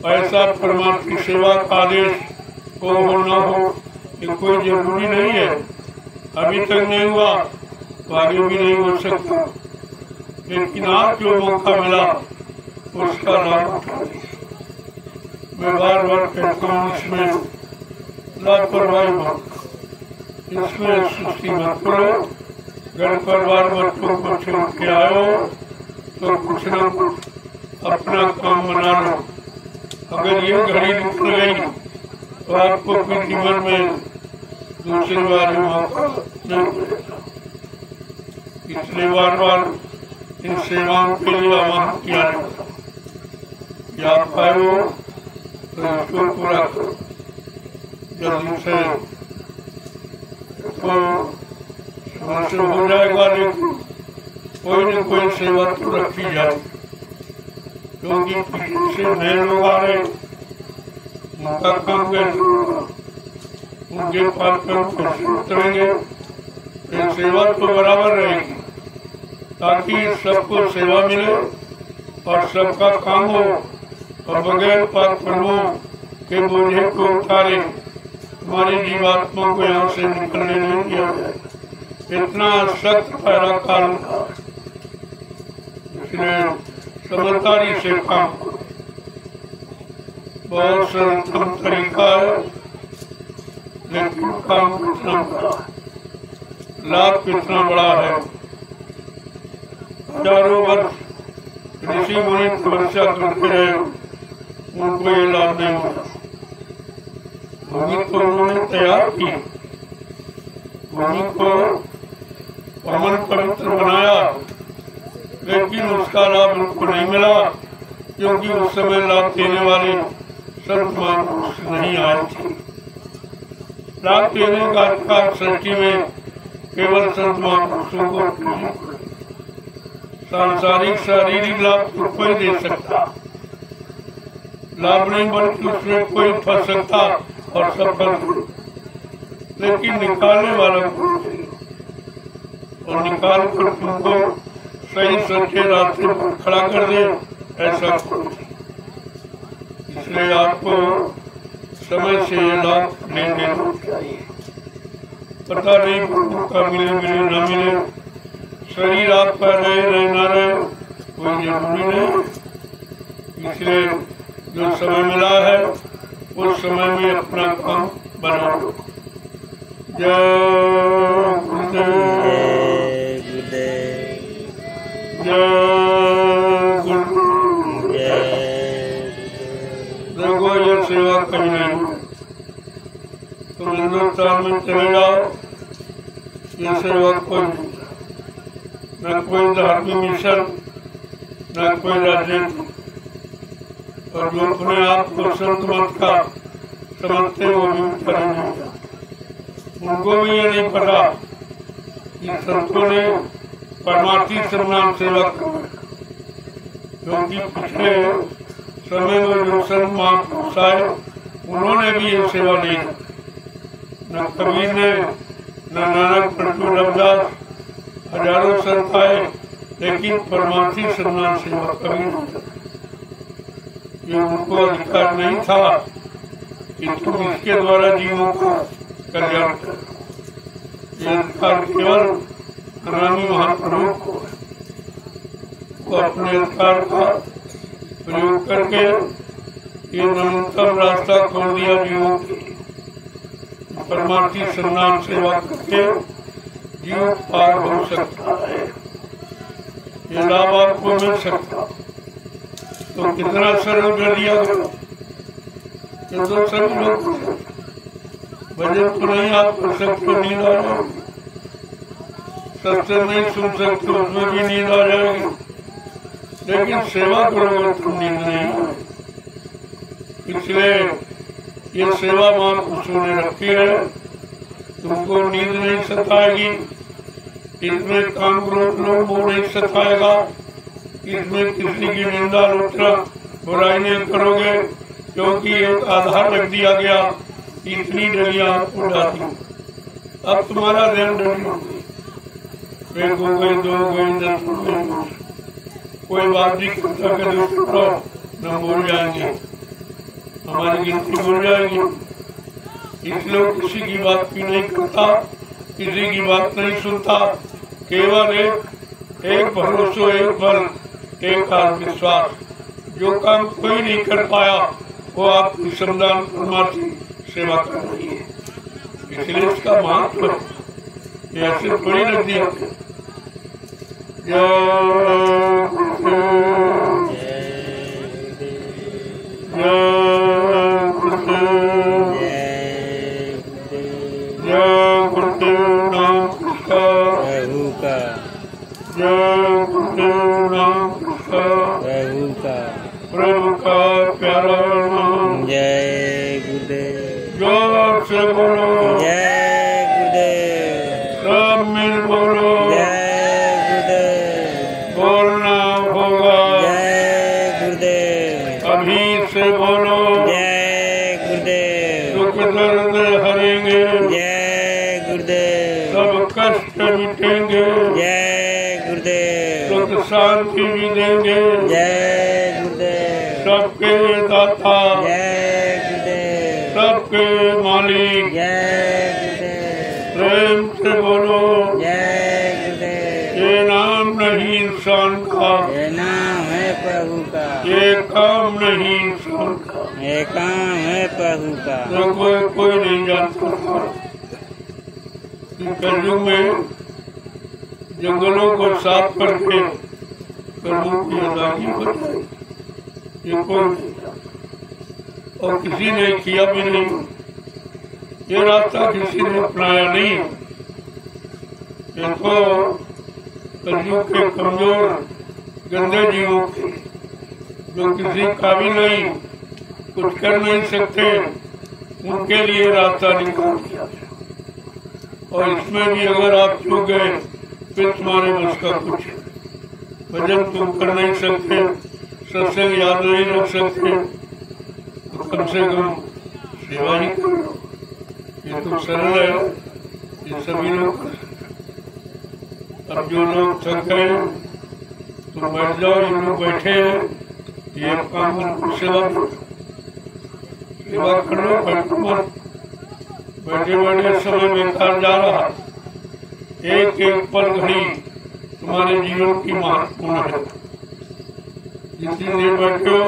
ऐसा परमात्मा की सेवा का आदेश हो न हो, ये कोई जरूरी नहीं है। अभी तक नहीं हुआ तो आगे भी नहीं हो सकता, लेकिन आज जो मौका मिला उसका लाभ उठाइए। मैं बार बार कहता हूँ, इसमें लापरवाही मत, इसमें सुस्ती मत करो। घर परिवार बच्चों को छोड़ के आयो तो कुछ न कुछ अपना काम बना लो। अगर ये घड़ी निकल गई तो आपको अपने जीवन में दूसरी बार मौका नहीं मिलेगा। इसलिए बार बार इन सेवाओं के लिए आह्वान किया जाता, या पाओ तो इसको पूरा करो जल्दी से, तो हो जाएगा। लेकिन कोई न कोई सेवा तो रखी जाए, क्योंकि पीछे से नए लोग आ रहे, उनका काम कैसे होगा, उनके पास कैसे उतरेंगे। ये सेवा तो बराबर रहेगी, ताकि सबको सेवा मिले और सबका काम हो, और बगैर पाप कर्मों के बोझे को उतारे हमारी जीवात्मा को यहाँ से निकलने नहीं दिया जाए। इतना सख्त पहला काल था, इसलिए समझदारी से काम करो। बहुत सर्वोत्तम तरीका है, लेकिन काम कितना बड़ा, लाभ कितना बड़ा है। हजारों वर्ष ऋषि मुनि तपस्या करते रहे, उनको ये लाभ नहीं मिला। भूमि को उन्होंने तैयार की, भूमि को पवन पवित्र बनाया, लेकिन उसका लाभ उनको नहीं मिला, क्योंकि उस समय लाभ देने वाले संत महापुरुष नहीं आए थे। लाभ देने का अधिकार सृष्टि में केवल संत महापुरुषों को, सांसारिक शारीरिक लाभ तो कोई दे सकता, लाभ नहीं बल्कि उसमें कोई फंस सकता और सफल हो, लेकिन निकालने वाला को और निकाल कर तुमको सही सच्चे रास्ते पर खड़ा कर दे, ऐसा कोई। इसलिए आपको समय से ये लाभ ले लेना चाहिए। पता नहीं का मिले मिले न मिले, शरीर आपका रहे न रहे, कोई जरूरी नहीं। इसलिए जो समय मिला है उस समय में अपना काम बनाओ। जय गुरुदेव, जय गुरुदेव। देखो ये सेवा कहीं नहीं, तुम हिंदुस्तान में चले जाओ, ये सेवा कोई नहीं, न कोई धार्मिक मिशन, न कोई राजनीति। और जो अपने आप को संत मत का समझते वो भी करेंगे। उनको भी ये नहीं पता कि संतों ने परमार्थी सम्मान सेवा कर, क्योंकि पिछले समय में जो संत महापुरुष आए उन्होंने भी ये सेवा नहीं की। न कबीर ने, न नानक, प्रभु रविदास, हजारों संत आए, लेकिन परमार्थी सम्मान सेवा कभी नहीं। ये उनको अधिकार नहीं था कि तुम इसके द्वारा जीवों का कल्याण करो। ये अधिकार केवल अनामी महाप्रभु को अपने अधिकार का प्रयोग करके ये न्यूनतम रास्ता खोल दिया जीवों की। परमार्थी सम्मान सेवा करके जीव पार हो सकता है, ये लाभ आपको मिल सकता। तो कितना सरल कर दिया गया, ये तो सभी लोग भजन तो नहीं आप कर सकते, नींद आ जाएगी, सत्संग नहीं सुन सकते, उसमें भी नींद आ जाएगी, लेकिन सेवा करोगे तो नींद नहीं आएगी। इसलिए ये सेवा महापुरुषों ने रखी है, तुमको नींद नहीं सताएगी, इसमें काम क्रोध लोग वो नहीं सताएगा, इसमें किसी की निंदा आलोचना बुराई नहीं करोगे, क्योंकि एक आधार रख दिया गया, इतनी डलियां आपको डाली। अब तुम्हारा ध्यान डली, एक हो गई, दो हो गई, 10 हो गई, कोई बात नहीं करता कि न बोल जाएंगे, हमारी गिनती बोल जाएगी। इसलिए किसी की बात भी नहीं करता, किसी की बात नहीं सुनता, केवल एक भरोसा, एक बल, एक आत्मविश्वास। जो काम कोई नहीं कर पाया वो आपकी श्रमदान परमार्थी सेवा कर रही है। इसलिए इसका महत्व ऐसे थोड़ी रख दिया। प्रभु का प्यारा नाम। जय गुरुदेव। जोर से बोलो जय गुरुदेव। सब मिल बोलो जय गुरुदेव। बोलना होगा जय गुरुदेव। अभी से बोलो जय गुरुदेव। दुख दर्द हरेंगे जय गुरुदेव। सब कष्ट मिटेंगे जय गुरुदेव। सुख शांति भी देंगे जय गुरुदेव। सबके दाता जय गुरुदेव। सबके मालिक जय गुरुदेव। प्रेम से बोलो जय गुरुदेव। ये नाम नहीं इंसान का, ये नाम है प्रभु का। ये काम नहीं इंसान का, ये काम है प्रभु का। जो कोई नहीं जानता था कि कलयुग में जंगलों को साफ करके प्रभु की अदायगी हो जाए, ये कोई नहीं जानता और किसी ने किया भी नहीं। ये रास्ता किसी ने अपनाया नहीं। ये तो कलयुग के कमजोर गंदे जीवों के, जो किसी काबिल नहीं, कुछ कर नहीं सकते, उनके लिए रास्ता निकाल दिया। और इसमें भी अगर आप चूक गए फिर तुम्हारे बस का कुछ भजन तुम कर नहीं सकते, सत्संग याद नहीं रख सकते, तो कम से कम सेवा ही करो। ये तो सरल है, ये सभी लोग कर सकते। अब जो लोग थक गए तो बैठ जाओ, ये लोग बैठे हैं, ये काम करो, सेवा करो, सेवा कर लो, बैठो मत। बैठे बैठे समय बेकार जा रहा। एक एक पल घड़ी तुम्हारे जीवन की महत्वपूर्ण है। जितनी देर बैठे हो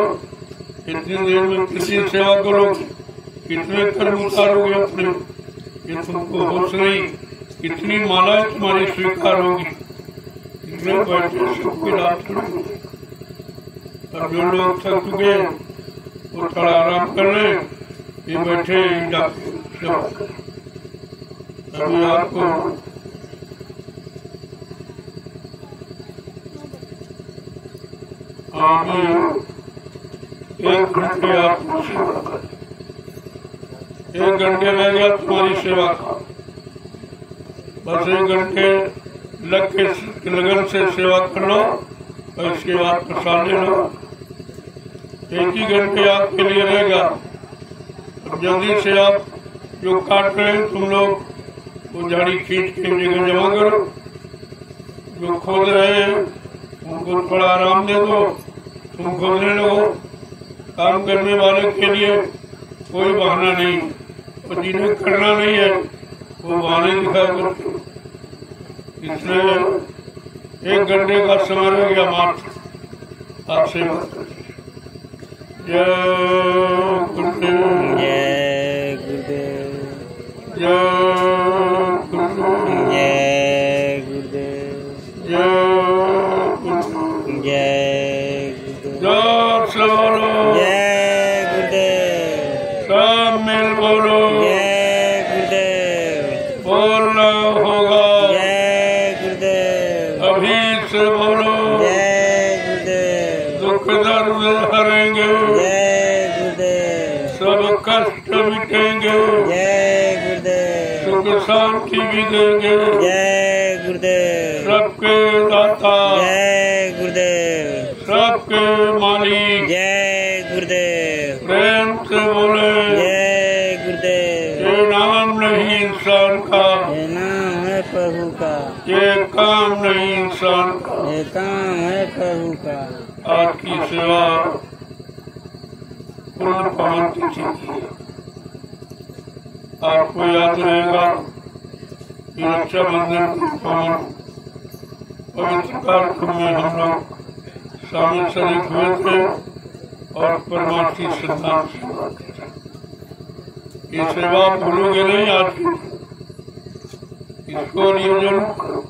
इतनी देर में किसी सेवा करोगे, कितने कर्म उतारोगे अपने, ये तुमको होश नहीं। कितनी मालाएं तुम्हारी स्वीकार होगी, कितने बैठे सबके लाभ छोड़ोगे। अब जो लोग थक चुके वो थोड़ा आराम कर ले, ये बैठे सेवा करें। अभी आपको एक घंटे आप सेवा करें, 1 घंटे रह गया तुम्हारी सेवा का, बस 1 घंटे लग के लगन से सेवा कर लो और इसके बाद प्रसाद ले लो। 1 ही घंटे आपके लिए रहेगा। अब जल्दी से आप जो काट रहे हैं तुम लोग, वो झाड़ी खींच के जगह जमा करो। जो खोद रहे हैं उनको थोड़ा आराम दे दो, तुम खोदने लगो। काम करने वाले के लिए कोई बहाना नहीं, और जिन्हें करना नहीं है वो बहाने दिखा करते। इसलिए 1 घंटे का समय रह गया मात्र, आप सेवा करें। जय गुरुदेव, जय गुरुदेव, जय गुरुदेव, जय गुरुदेव, जय गुरुदेव, जय गुरुदेव, जोर से बोलो, जय गुरुदेव, सब मिल बोलो, जय गुरुदेव, बोलना होगा, जय गुरुदेव, अभी से बोलो, जय गुरुदेव, दुख दर्द हरेंगे, जय गुरुदेव, सब कष्ट मिटेंगे, जय गुरुदेव, सुख शांति भी देंगे। जय गुरुदेव, सबके दाता, जय गुरुदेव, सबके मालिक, जय गुरुदेव, प्रेम से बोले, जय गुरुदेव, ये नाम नहीं इंसान का, ये नाम है प्रभु का, ये काम नहीं इंसान का। ये काम है प्रभु का। आज की सेवा पूर्ण पवन तिथि की। आपको याद रहेगा कि रक्षाबंधन के पवन पवित्र कार्यक्रम में हम लोग शामिल शरीक हुए थे और परमार्थी श्रद्धा सेवा की थी। ये सेवा भूलोगे नहीं आज की, इसको नियोजन करो।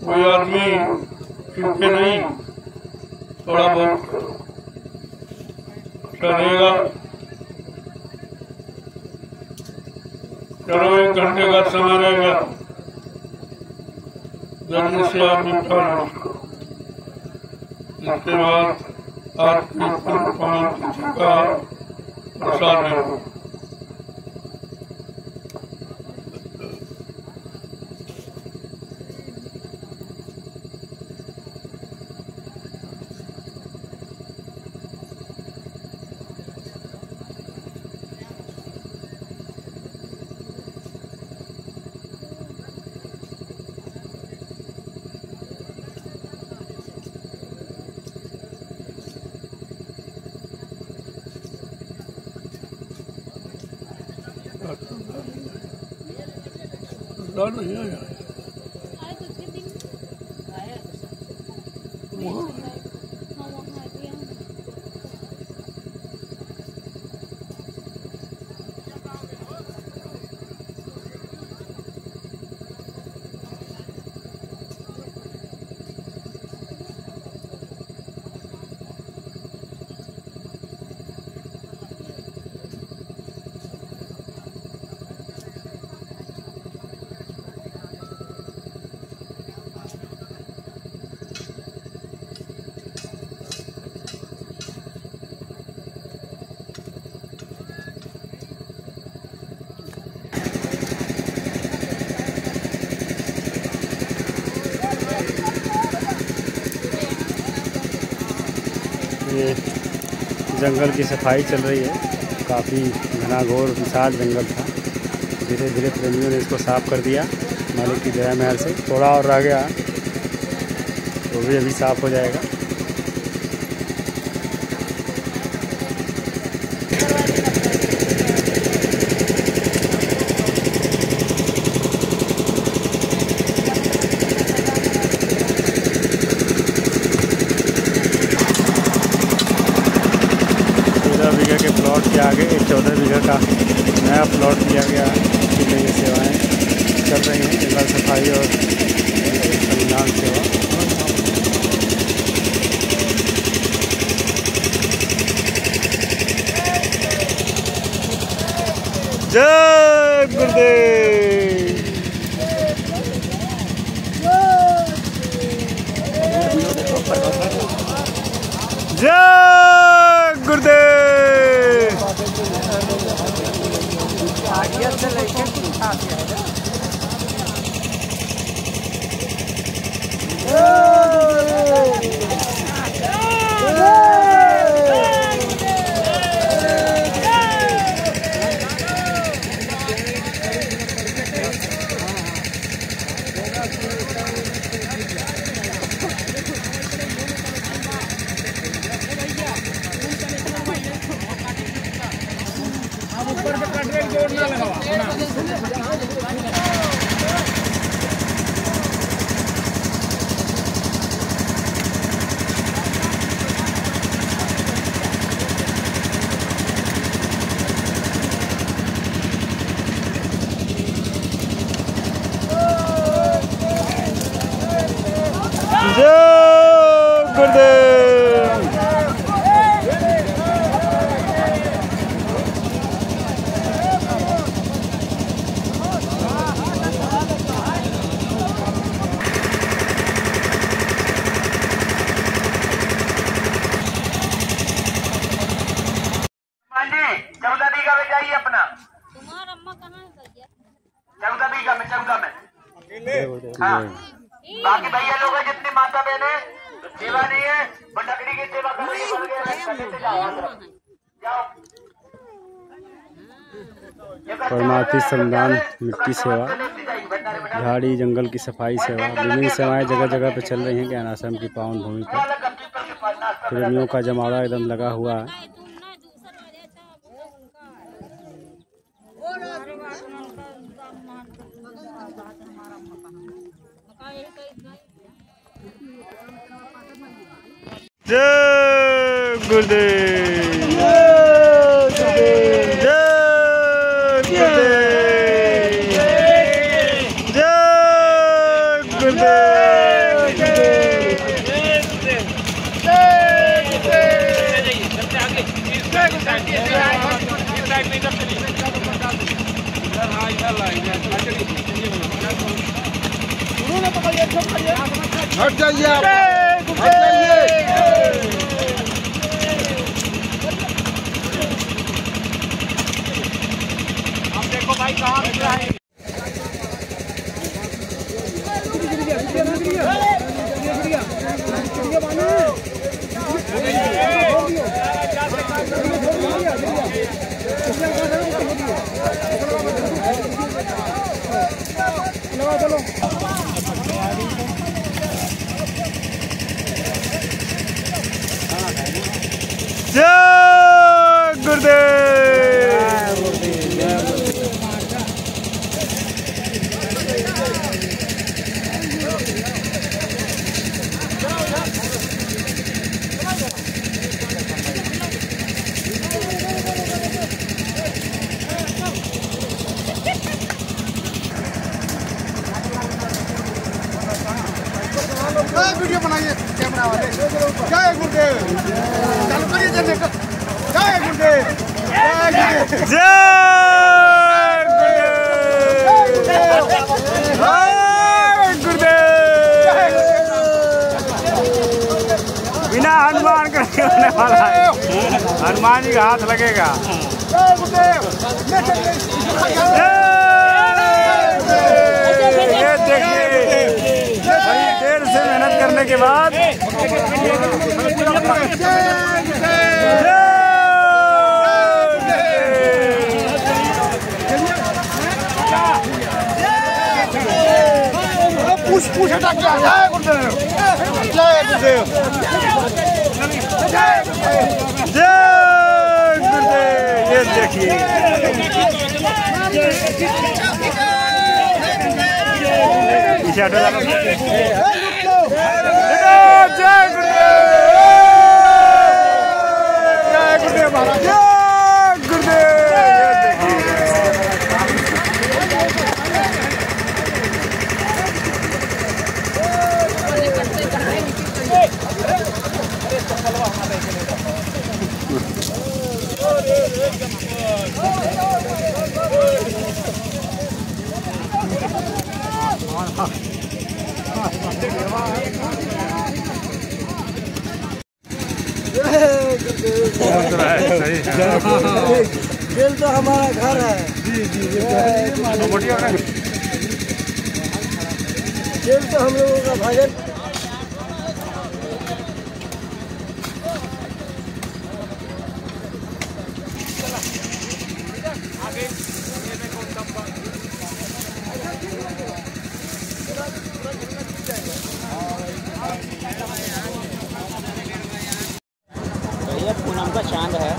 कोई आदमी चूके नहीं, थोड़ा बहुत करो, चलेगा। चलो 1 घंटे का समय रहेगा, जल्दी से आप निपटा लो उसको। इसके बाद आपकी पूर्ण पवन तिथि का प्रसाद है। नहीं आया ये जंगल की सफाई चल रही है। काफ़ी घना घोर विशाल जंगल था। धीरे धीरे प्रेमियों ने इसको साफ़ कर दिया मालिक की दया महर से। थोड़ा और रह गया तो भी अभी साफ़ हो जाएगा। बीघा के प्लॉट के आगे एक 14 बीघा का नया प्लॉट दिया गया है। इसके लिए सेवाएँ चल रही हैं, जंगल सफाई और संविधान सेवा। जय गुरुदेव। जय गुरुदेव। अपना 14 बीघा में हाँ। बाकी भैया लोग हैं जितनी माता बहन है सेवा नहीं है, वो लकड़ी की सेवा कर रही है। परमार्थी श्रमदान मिट्टी सेवा, झाड़ी जंगल की सफाई सेवा, विभिन्न सेवाएं जगह जगह पे चल रही हैं ज्ञान आश्रम की पावन भूमि पर। प्रेमियों का जमावड़ा एकदम लगा हुआ है। जय गुरुदेव। हट जाइए आप, हट जाइए। आप देखो भाई कहाँ है। जय गुरुदेव। वीडियो बनाइए कैमरा वाले। जय गुरुदेव। चालू करिए जनरेटर। जय गुरुदेव। जय गुरुदेव। बिना हनुमान करके होने वाला है, हनुमान जी का हाथ लगेगा। जय गुरुदेव। ये देखिए बड़ी देर से मेहनत करने के बाद पूछ हटा क्या जय गुरुदेव जय गुरुदेव जय गुरुदेव। ये देखिए पीछे हटो जय गुरुदेव जय गुरुदेव महाराज जय गुरुदेव। दिल तो हमारा घर है। जी जी दिल तो हम लोगों का भजन। भैया पूनम का चांद है।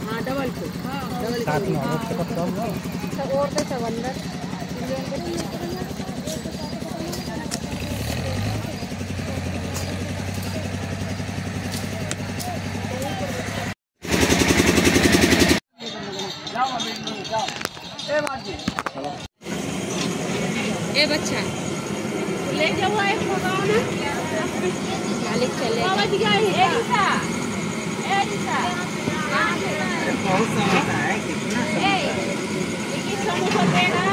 हाँ डबल को और तो सब अंदर ए बच्चा ले जाओ एक फोटो ना मालिक चले बाबा जी क्या है ए रिसा बहुत समझता है कितना ए ये समूह पे ना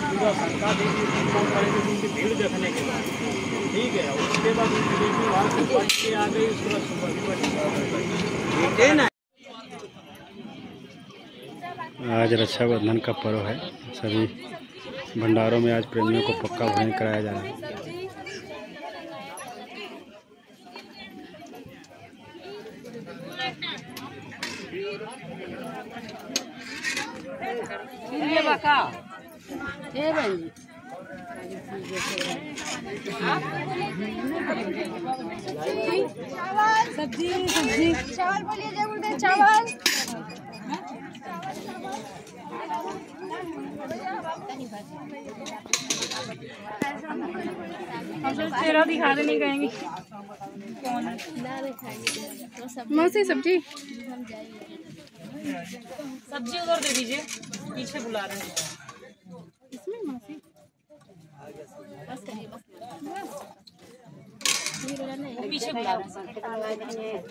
पूरा शंका देवी फोन करेंगे उनकी भीड़ देखने के बाद ठीक है। उसके बाद उनकी बेटी वहाँ से पढ़ के आ गई उसके बाद सुबह ना। आज रक्षाबंधन का पर्व है। सभी भंडारों में आज प्रेमियों को पक्का भोजन कराया जा रहा है। सब्जी सब्जी चावल बोलिए जय गुरुदेव चावल। चेहरा दिखा नहीं कहेंगे मौसी सब्जी सब्जी उधर दे दीजिए पीछे बुला रहे हैं इसमें मौसी बस करिए बस पीछे बुला रहे हैं।